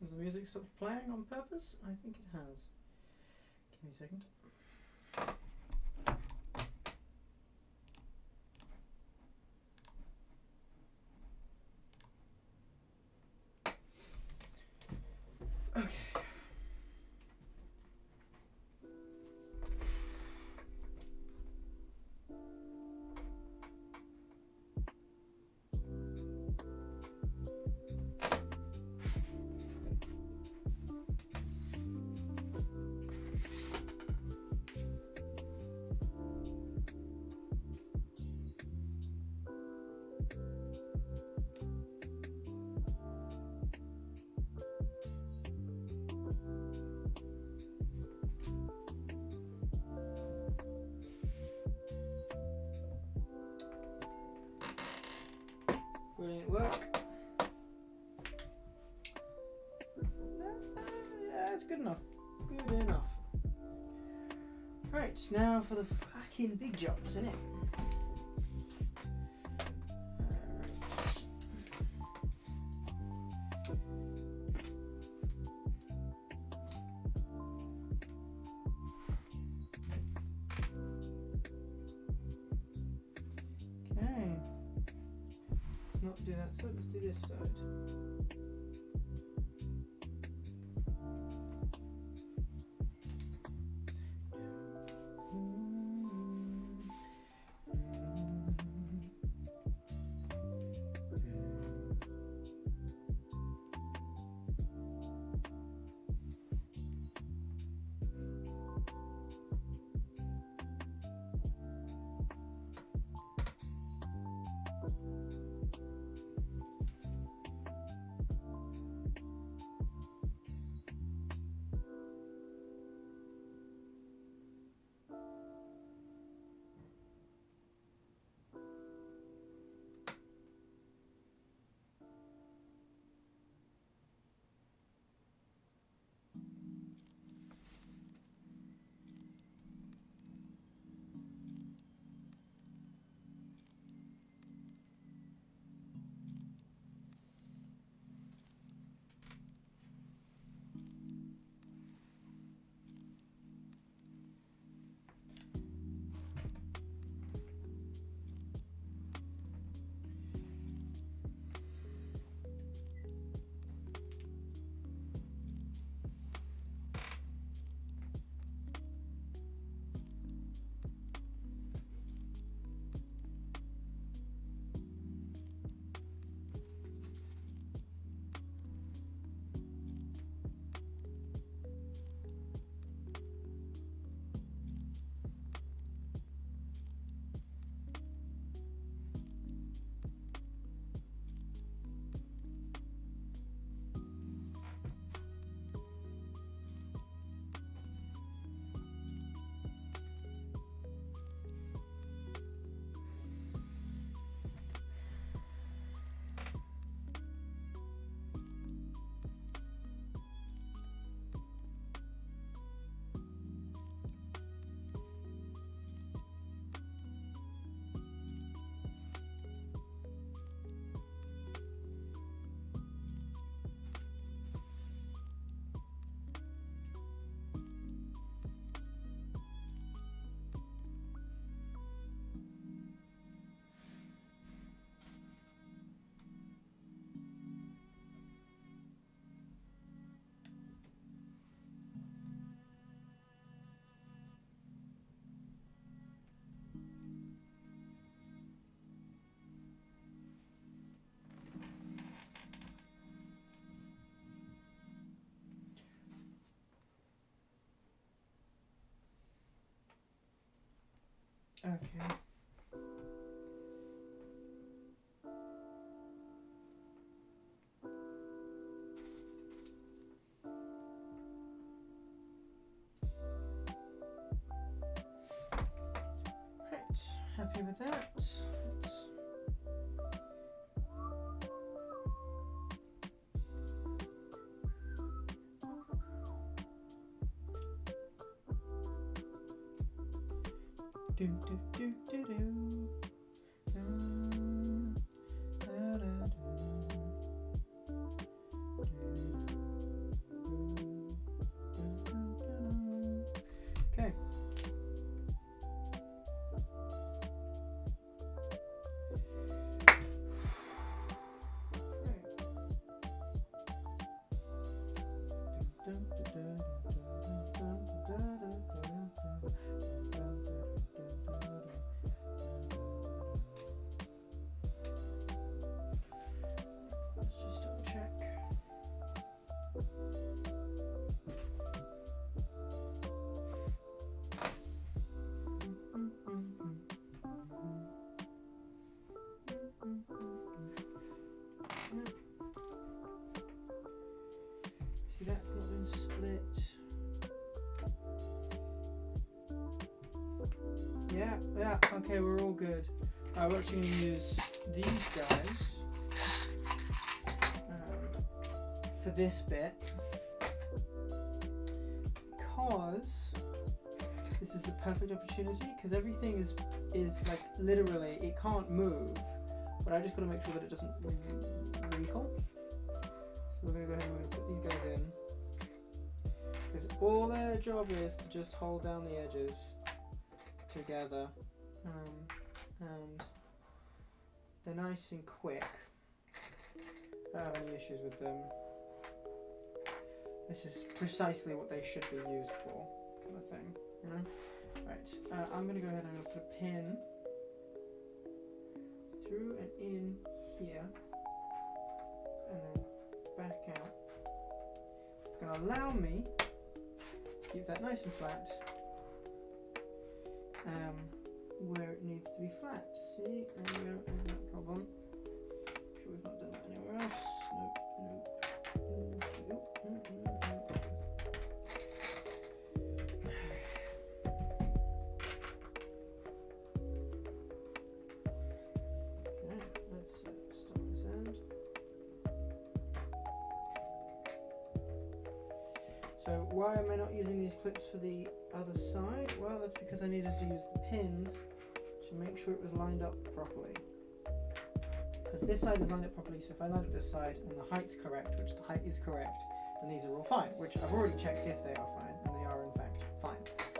Has the music stopped playing on purpose? I think it has. Give me a second. Okay. Brilliant work. Yeah, it's good enough. Good enough. Right, now for the fucking big jobs, innit? Okay. Let's not do that side, let's do this side. Okay. Right, happy with that. Do do do do do. Da, da, okay. Let's just double check. See, that's not been split. Yeah, okay, we're all good. We're actually going to use these guys. for this bit because this is the perfect opportunity because everything is like literally it can't move, but I just got to make sure that it doesn't wrinkle. So we're going to go ahead and we're going to put these guys in because all their job is to just hold down the edges together, and they're nice and quick. I don't have any issues with them. This is precisely what they should be used for, kind of thing, you know? Right, I'm going to go ahead and I'm going to put a pin through and in here, and then back out. It's going to allow me to keep that nice and flat, where it needs to be flat. See, there we go, no problem. Sure we've not done that anywhere else. Nope, nope. So why am I not using these clips for the other side? Well, that's because I needed to use the pins to make sure it was lined up properly. Because this side is lined up properly, so if I line up this side and the height's correct, which the height is correct, then these are all fine, which I've already checked if they are fine, and they are in fact fine. So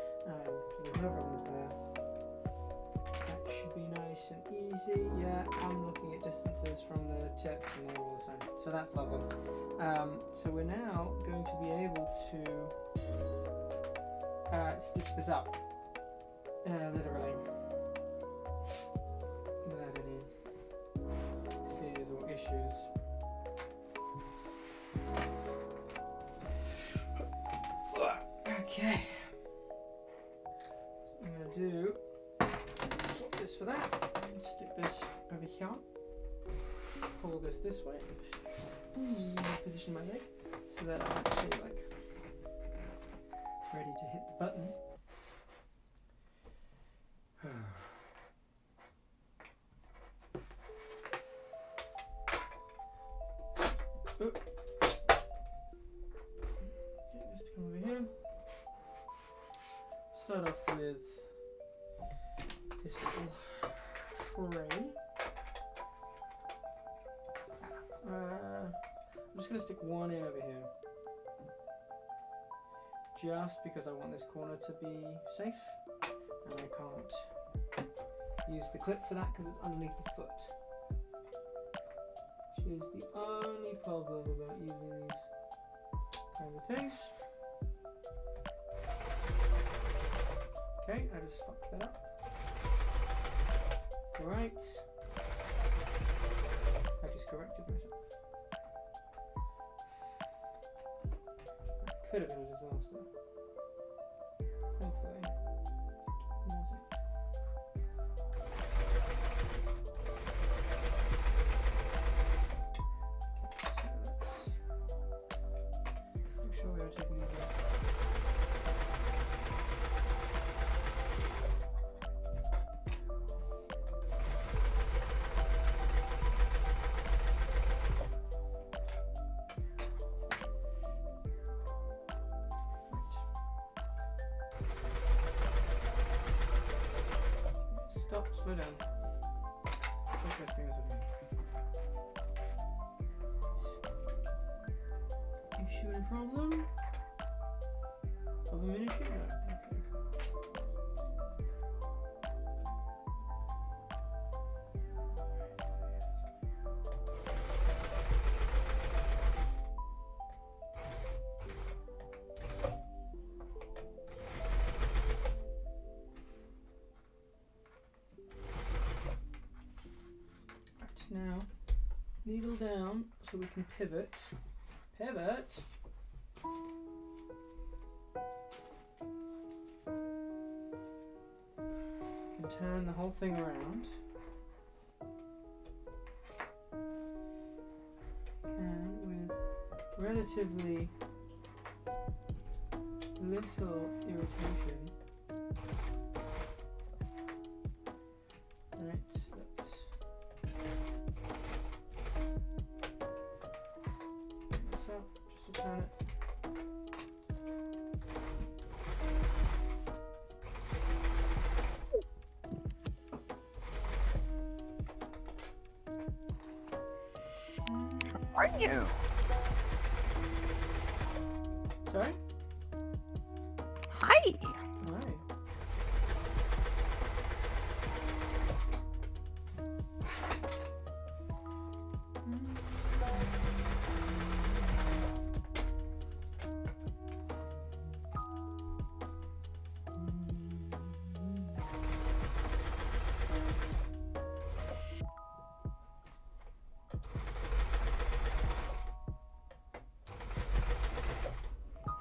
there's no problems there. That should be nice and easy. Yeah, I'm looking at distances from the tips and they're all the same. So that's lovely. So we're now going to be able to stitch this up, literally, without any fears or issues. Okay. I'm going to do swap this for that, and stick this over here, pull this way, position my leg so that I'm actually like ready to hit the button. Get this to come over here. Start off with this little tray. I'm just going to stick one in over here, just because I want this corner to be safe, and I can't use the clip for that because it's underneath the foot, which is the only problem about using these kinds of things. Okay, I just fucked that up. Right. I just corrected myself. That could have been a disaster. Thankfully, it wasn't. Okay, so let's make sure we are taking these out. Stop, slow down. Take those fingers with me. Issue and problem? Of a minute? No. Okay. Now, needle down so we can pivot. Pivot. You can turn the whole thing around. And with relatively little irritation. Right, let's this up. Turn it. Are you? Sorry? Hi. Hi.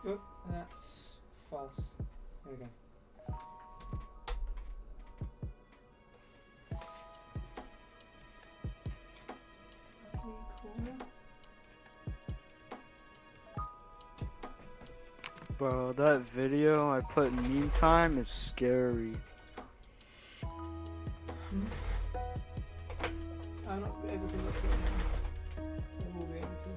Oh, that's false. There we go. Okay, cool. Bro, that video I put in meme time is scary. I'm not able to look at it now. I will be able to.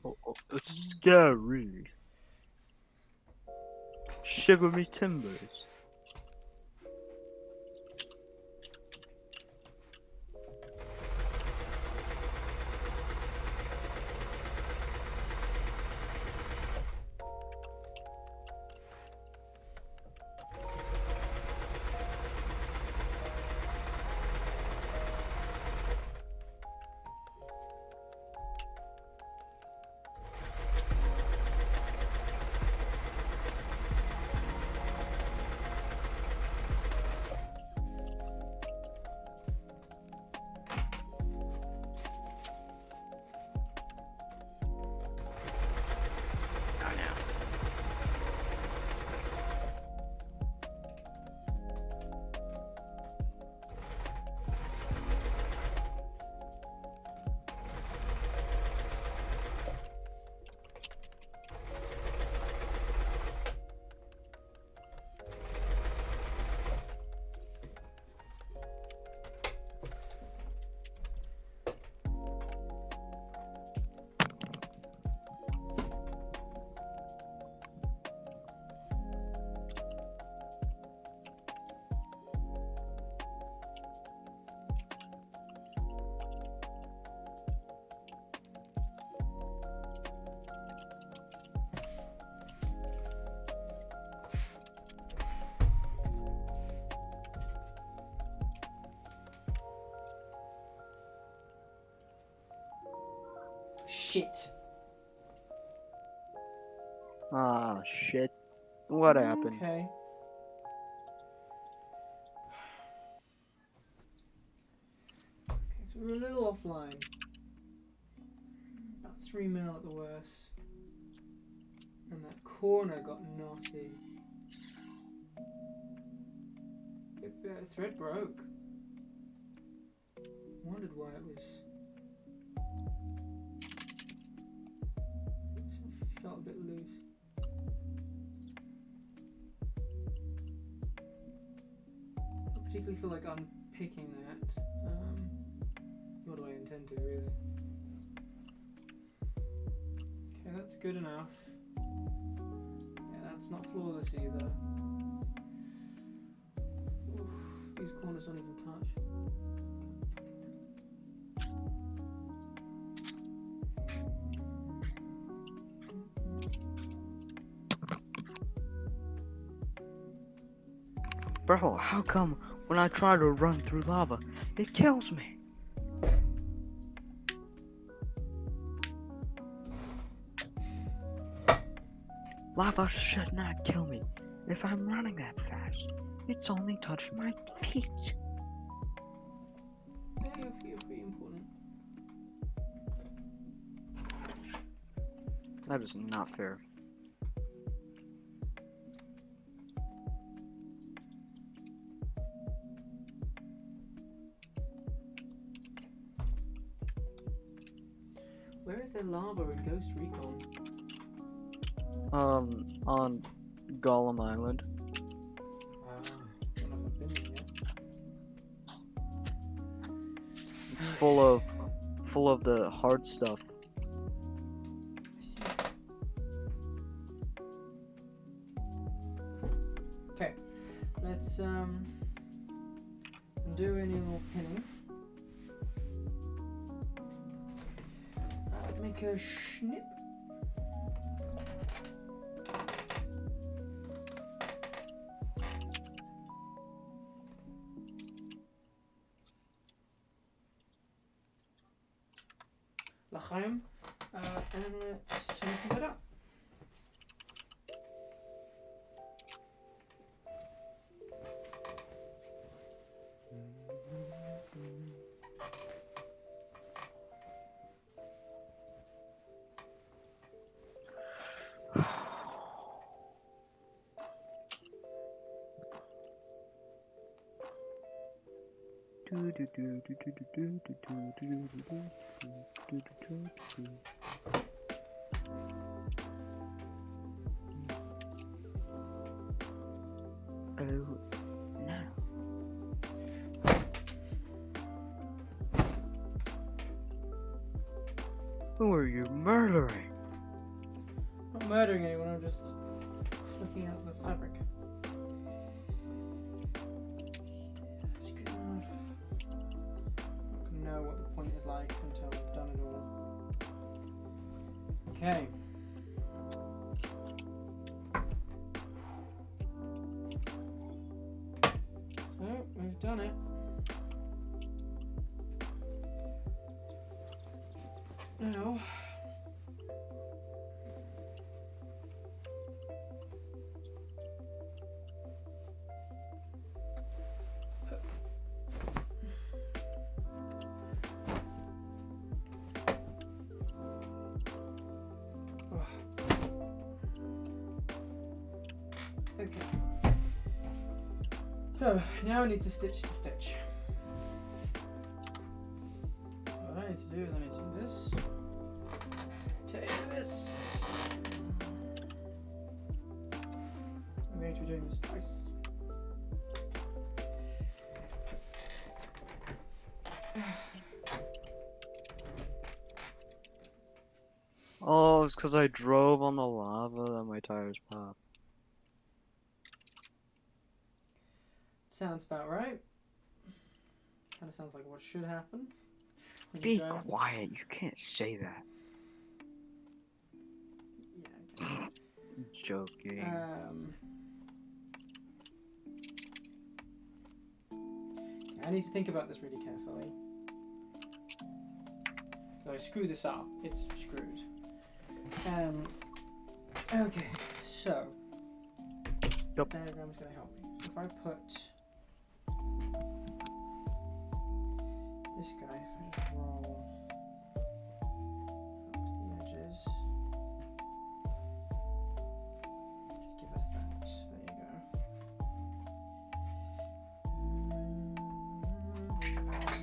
Ooh, It's scary. Shiver me timbers. shit. Ah, shit. What happened? Okay. Okay, so we're a little offline. About 3 mil at the worst. And that corner got naughty. The thread broke. Wondered why it was. It felt a bit loose. I particularly feel like unpicking that. Nor do I intend to, really. Okay, that's good enough. Yeah, that's not flawless either. Oof, these corners don't even touch. Bro, how come when I try to run through lava, it kills me? Lava should not kill me if I'm running that fast. It's only touching my feet. Yeah, your feet are pretty important. That is not fair. Where is there lava in Ghost Recon? On Gollum Island. I've never been there yet. It's full of the hard stuff. I see. Okay, let's do any more pinning. Make a snip. L'chaim, and let's turn it up. Oh no. Who are you murdering? I'm not murdering anyone, I'm just looking at the fabric. It's good enough. I'm not gonna know what the point is like until I've done it all. Okay. So, we've done it. Now, okay. So, now I need to stitch to stitch. What I need to do is I need to do this. Take this. I'm going to be doing this twice. Oh, it's because I drove on the lava that my tires popped. Sounds about right. Kind of sounds like what should happen. when you Be drive. quiet, you can't say that. Yeah, okay. Joking. I need to think about this really carefully. So I screw this up. It's screwed. Okay, so Yep. diagram's gonna help me. So if I put this guy, if I just roll up the edges, just give us that. There you go. Good enough.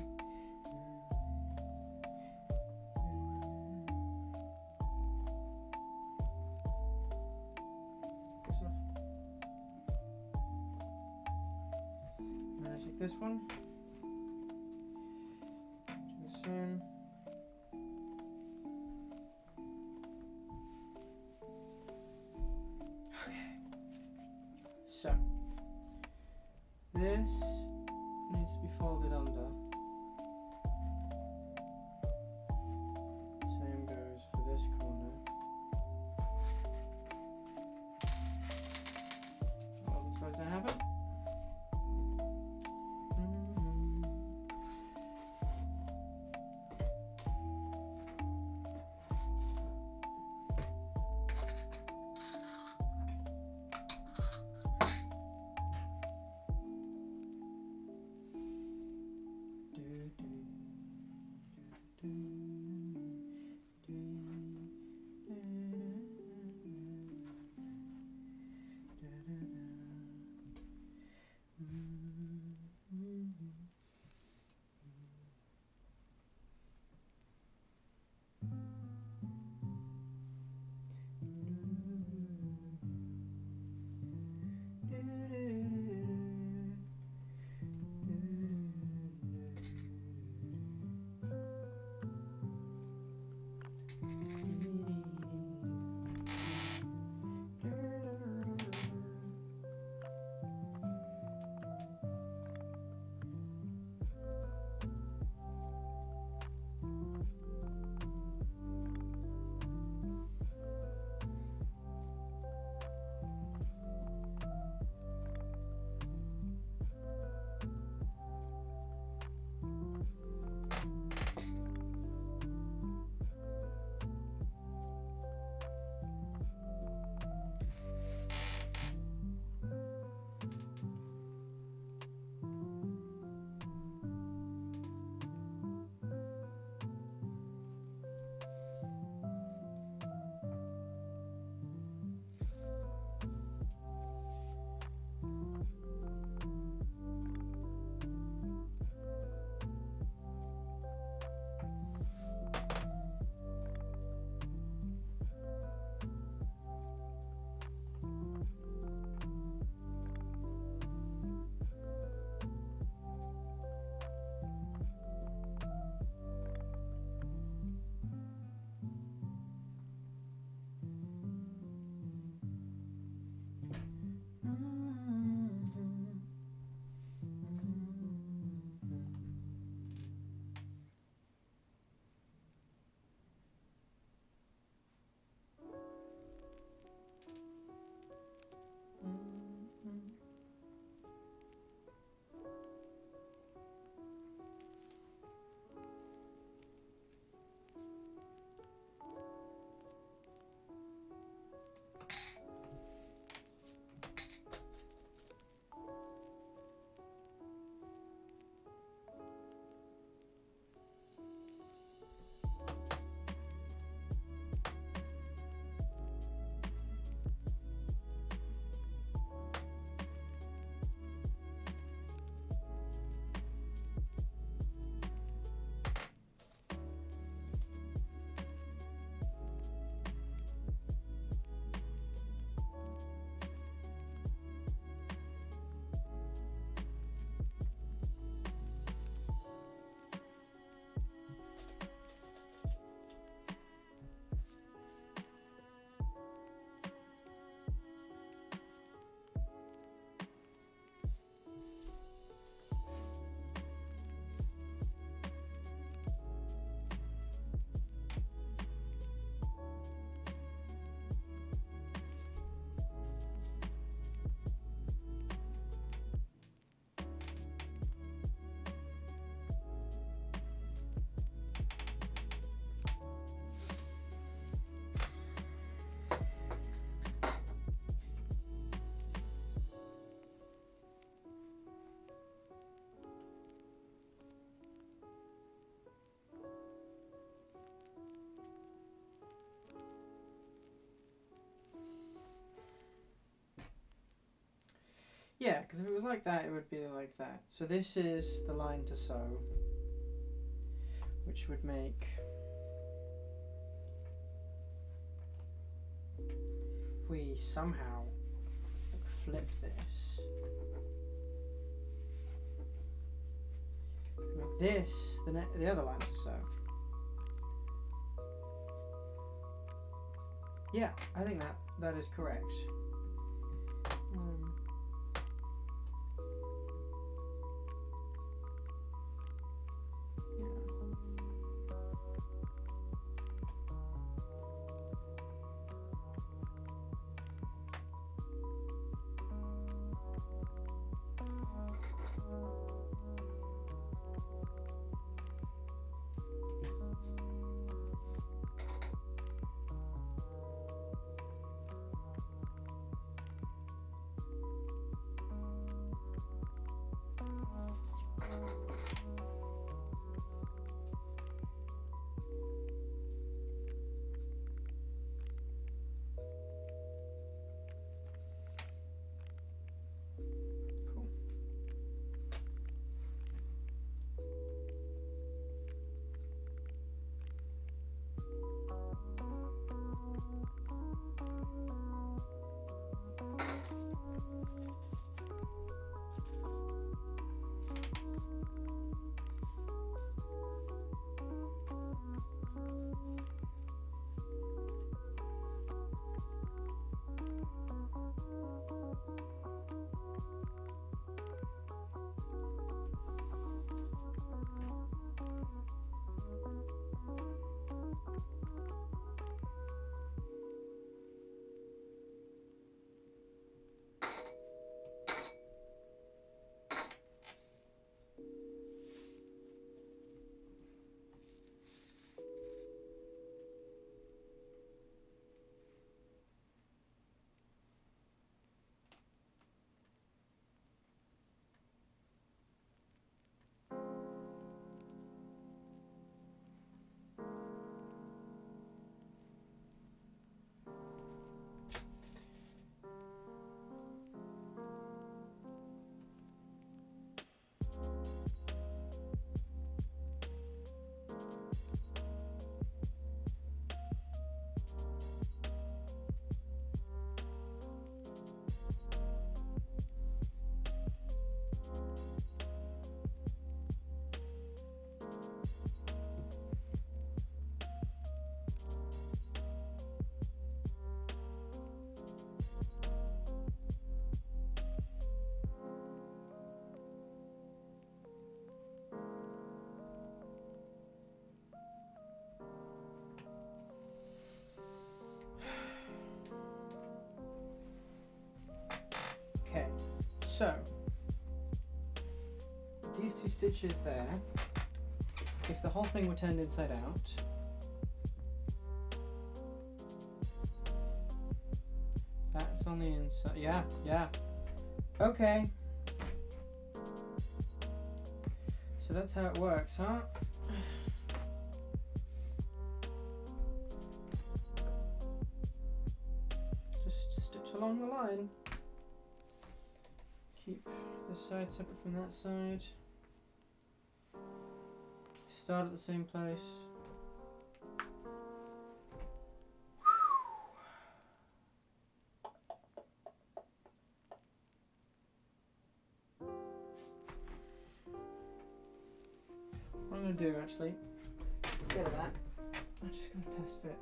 And I take this one. Do the same. Okay. So this needs to be folded under. Same goes for this corner. I wasn't supposed to have it. Yeah, because if it was like that, it would be like that. So this is the line to sew, which would make, if we somehow flip this, make this the other line to sew. Yeah, I think that is correct. Okay, so these two stitches there, if the whole thing were turned inside out, that's on the inside. Yeah. Okay. So that's how it works, huh? Just stitch along the line. Keep this side separate from that side. Start at the same place. What I'm going to do actually, instead of that, I'm just going to test fit.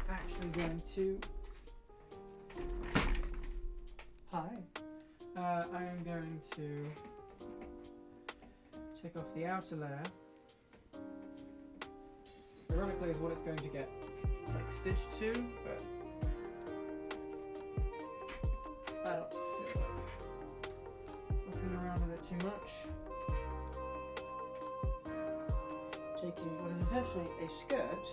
Actually going to, I am going to take off the outer layer. Ironically is what it's going to get like stitched to, but I don't feel like fucking around with it too much. Taking what is essentially a skirt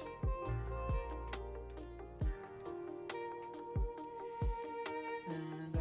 and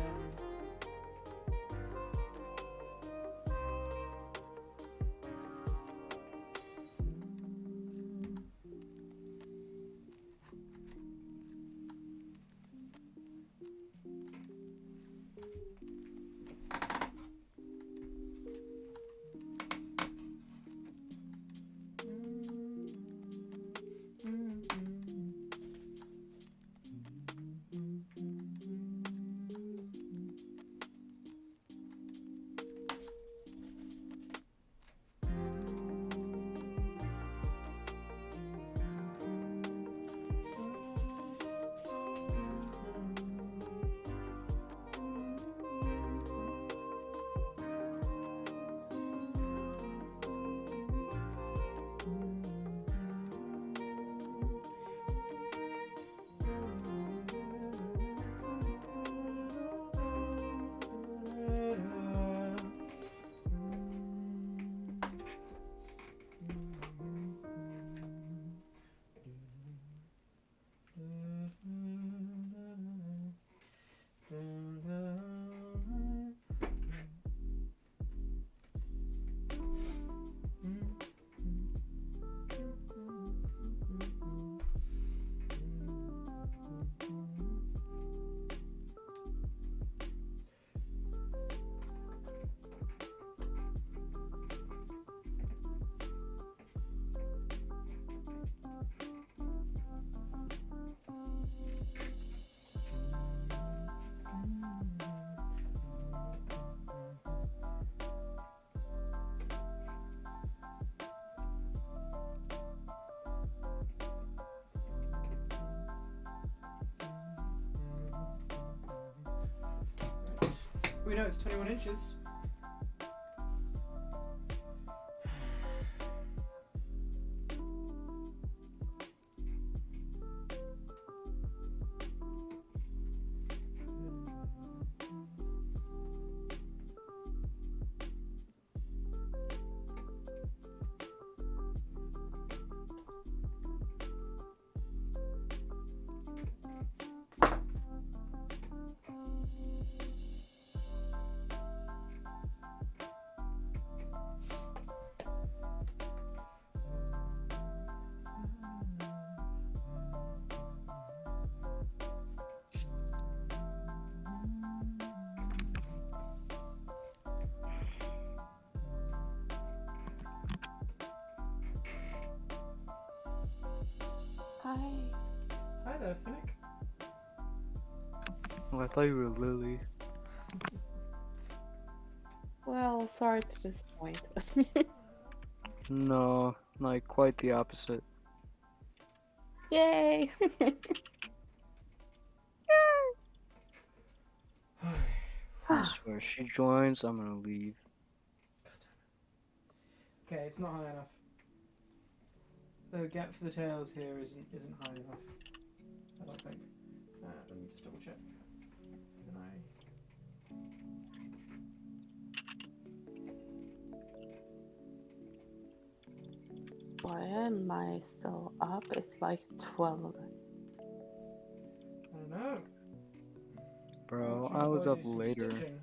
We know it's 21 inches. Hi. Hi there, Finnick. Oh, I thought you were Lily. Well, sorry to disappoint. No, like quite the opposite. Yay! I swear, she joins, I'm gonna leave. Okay, it's not high enough. The gap for the tails here isn't high enough. I don't think. Let me just double check. Can I? Why am I still up? It's like 12. I don't know. Bro, Perhaps I my was up body's just later. stitching.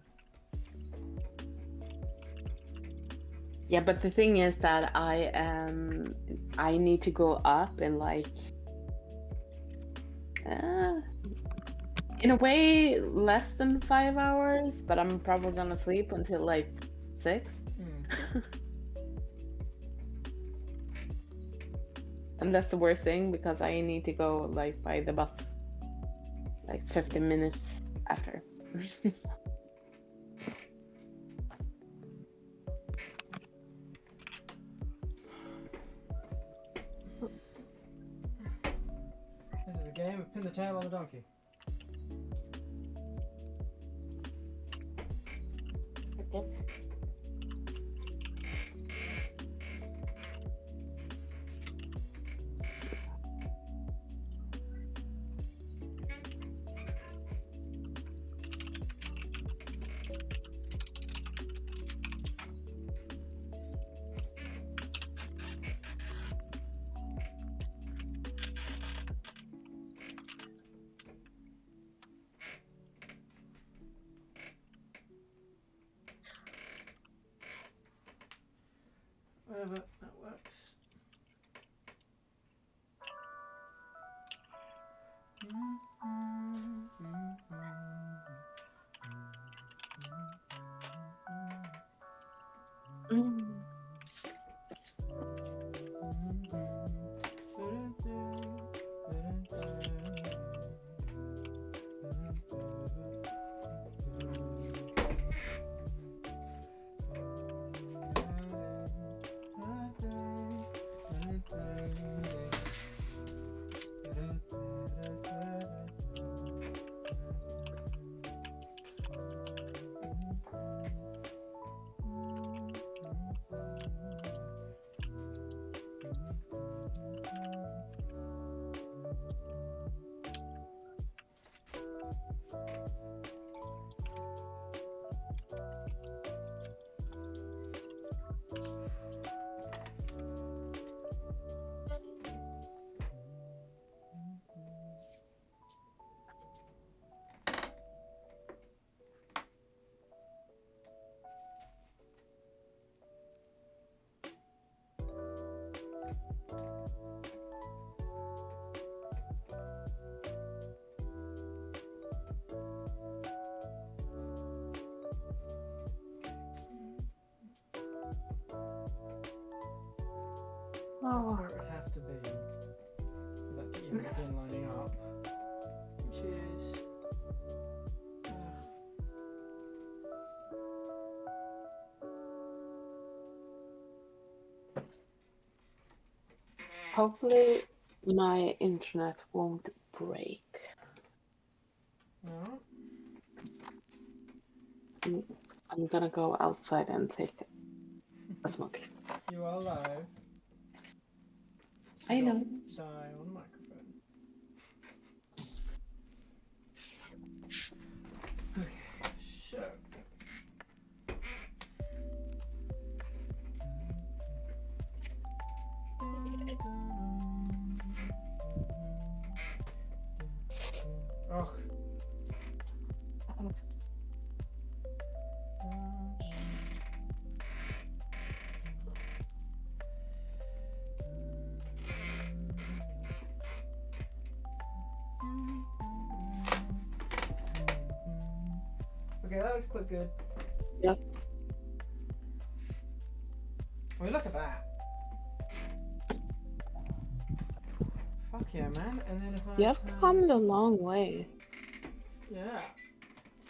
Yeah, but the thing is that I need to go up in like in a way less than 5 hours, but I'm probably gonna sleep until like 6. And that's the worst thing because I need to go like by the bus like 15 minutes after. This is a game of pin the tail on the donkey. Okay. Whatever, that works. That's where it would have to be for that to even begin lining up, which is Hopefully my internet won't break. no. I'm gonna go outside and take a smoke. You are live. I know. Die on microphone. Okay, so. Ugh. Okay, that looks quite good. Yep. I mean, look at that. Fuck yeah, man. And then if I You have come a long way. yeah,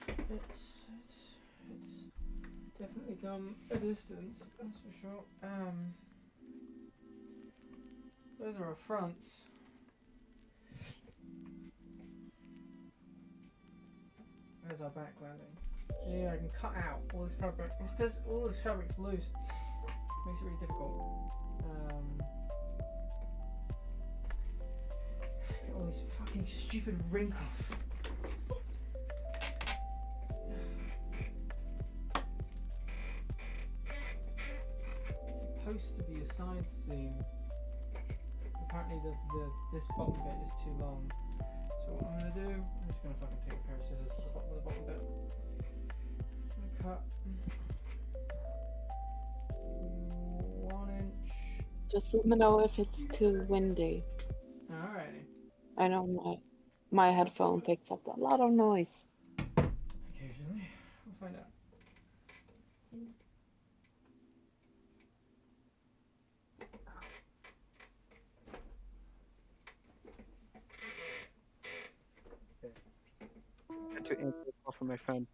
it's definitely come a distance. That's for sure. Those are our fronts. There's our back landing. Yeah, I can cut out all this fabric. It's because all this fabric's loose. Makes it really difficult. Get all these fucking stupid wrinkles. It's supposed to be a side seam. Apparently this bottom bit is too long. So what I'm gonna do, I'm just gonna fucking take a pair of scissors to the bottom bit. I'm gonna cut 1 inch. Just let me know if it's too windy. Alrighty. I know my headphone picks up a lot of noise. Occasionally. We'll find out. I had to answer a call from my friend.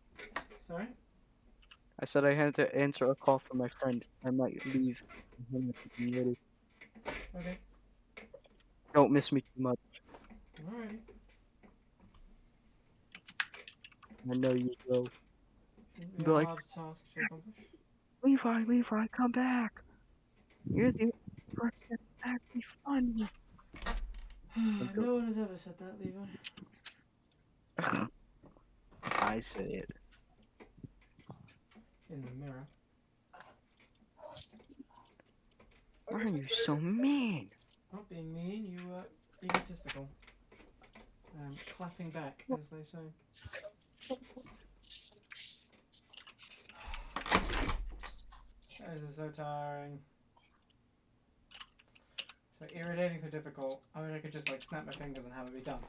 Sorry? I said I had to answer a call from my friend. I might leave. Ready. Okay. Don't miss me too much. Alrighty. I know you will. Shouldn't be Be a like- hard task to accomplish. Levi, come back. You're the person that's actually funny. No one has ever said that, Levi. I said it. In the mirror. Why are you so mean? Not being mean, you egotistical. Clapping back, as they say. This is so tiring. So irritating, so difficult. I mean, I could just like snap my fingers and have it be done.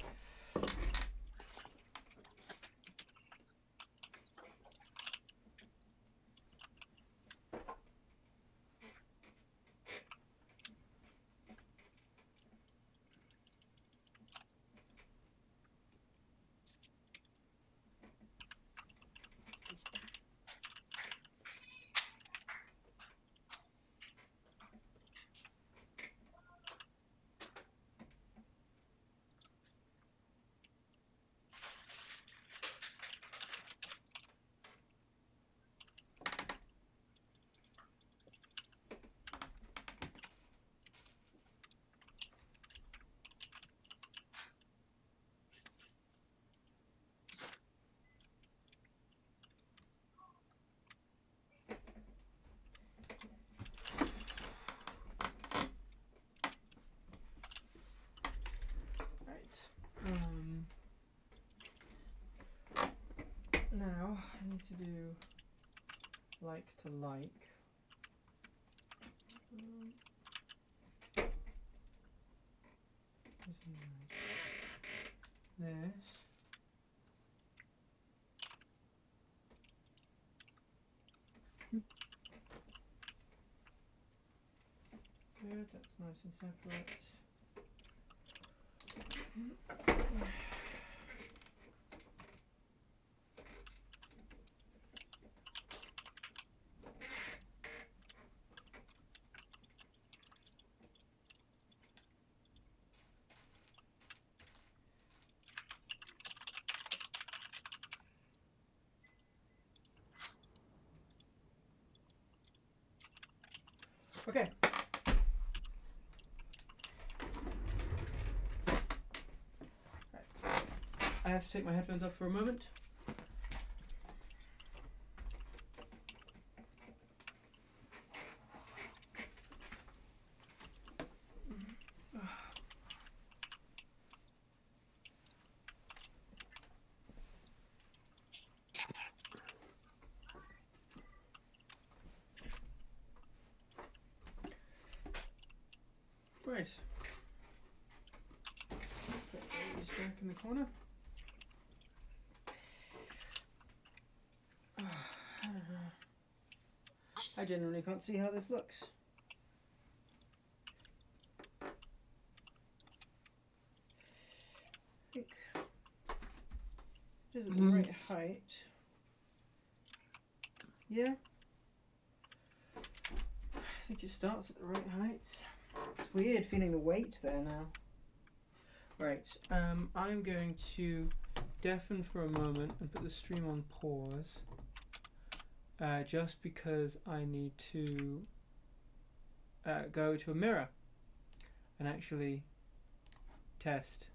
Now I need to do like to like. This. Good, that's nice and separate. Okay. Right. I have to take my headphones off for a moment. Right. Put these back in the corner. I genuinely can't see how this looks. I think it is at the right height. Yeah. I think it starts at the right height. It's weird feeling the weight there now. Right, I'm going to deafen for a moment and put the stream on pause. Just because I need to go to a mirror and actually test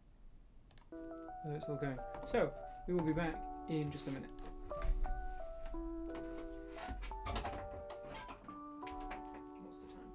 whether it's all going. So, we will be back in just a minute. What's the time?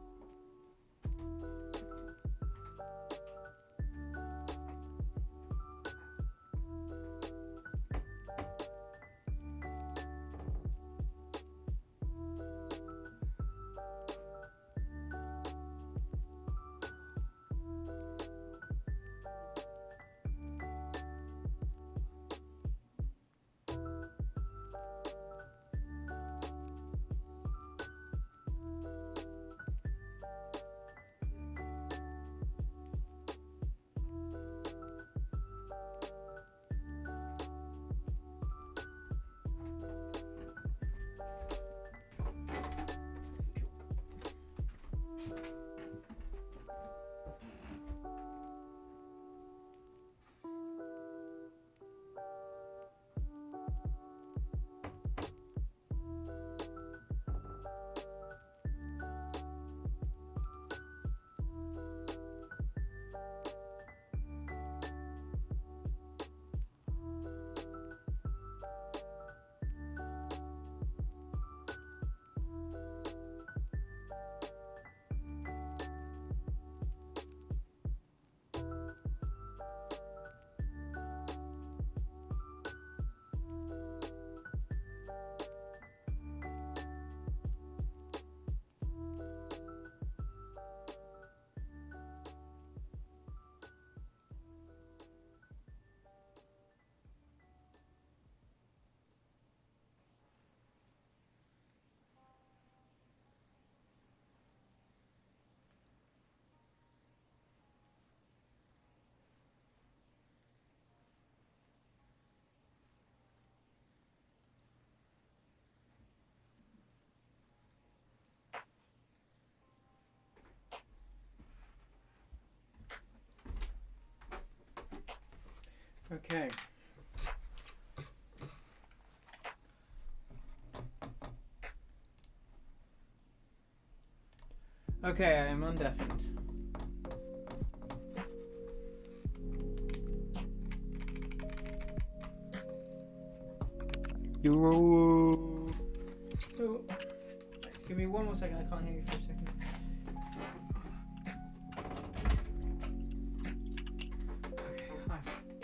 Okay. Okay, I am undeafened. Yo. So, right, give me one more second. I can't hear you for a second. Okay, hi.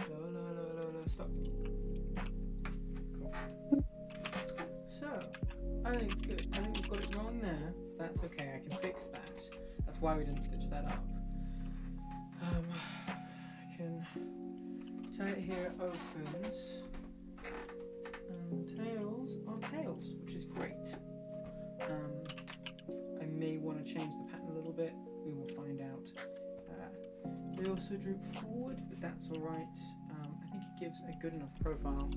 Low. Stop. Cool. So, I think it's good. I think we've got it wrong there. That's okay. I can fix that. That's why we didn't stitch that up. I can tell it here opens. And tails are tails, which is great. I may want to change the pattern a little bit. We will find out. They also droop forward, but that's all right. I think it gives a good enough profile.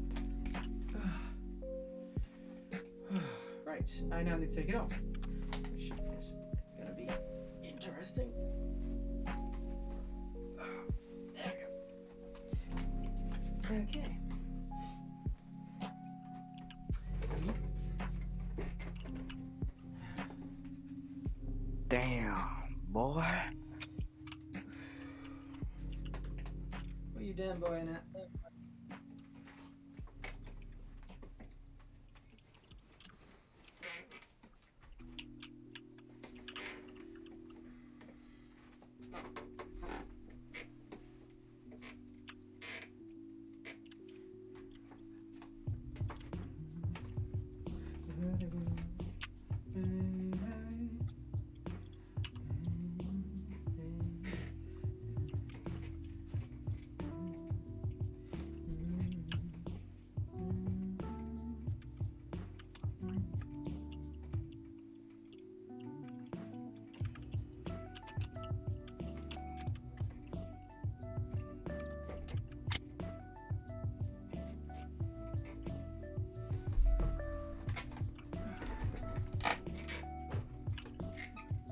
Right, I now need to take it off, which is gonna be interesting. There we go. Okay. Damn. boy. What are you doing, boy, in it?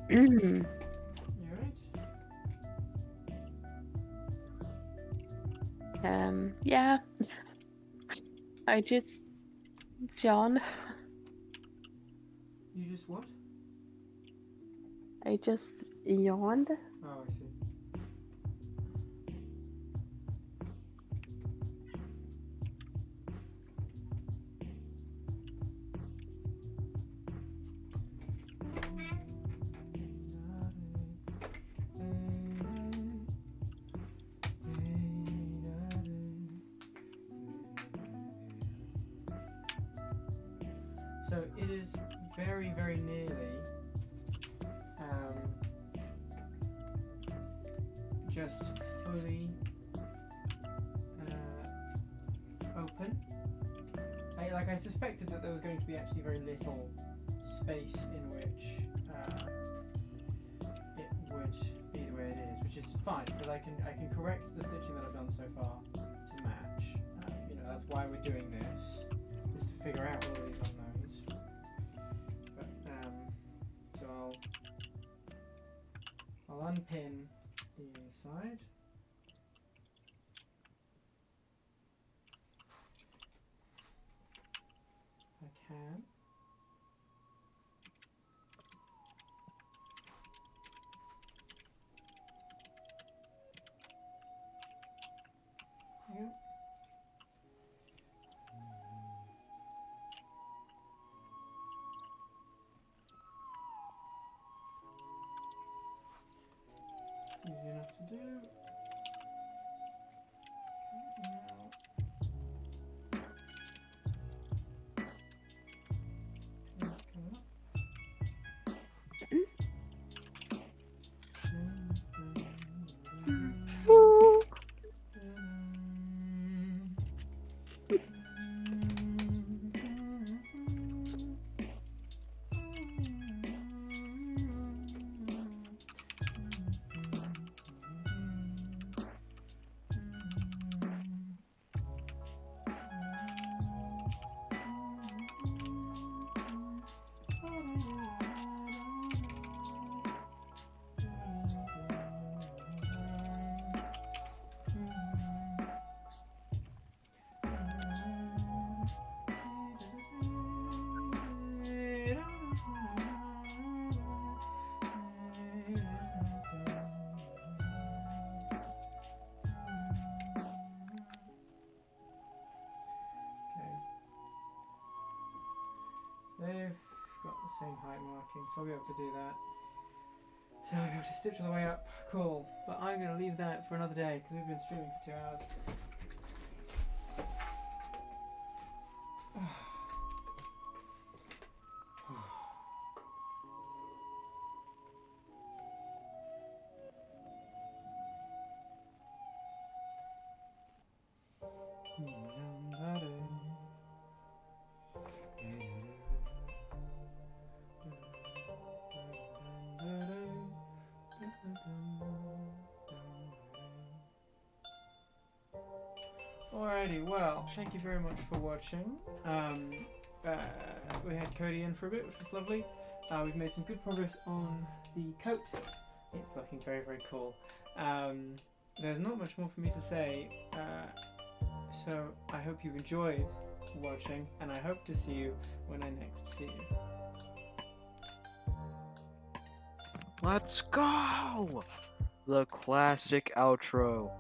Mm. You alright? Yeah. I just yawned. You just what? I just yawned. Oh, I see. So it is very, very nearly just fully open. I suspected that there was going to be actually very little space in which it would be the way it is, which is fine because I can correct the stitching that I've done so far to match. That's why we're doing this, is to figure out all these unknowns. But so I'll unpin the inside. I can. Yeah. It's easy enough to do. Now. It's coming up. They've got the same height marking, so I'll be able to do that. So I'll be able to stitch all the way up. Cool. But I'm going to leave that for another day because we've been streaming for 2 hours. Alrighty, well, thank you very much for watching. We had Cody in for a bit, which was lovely. We've made some good progress on the coat. It's looking very, very cool. There's not much more for me to say, so I hope you enjoyed watching, and I hope to see you when I next see you. Let's go! The classic outro.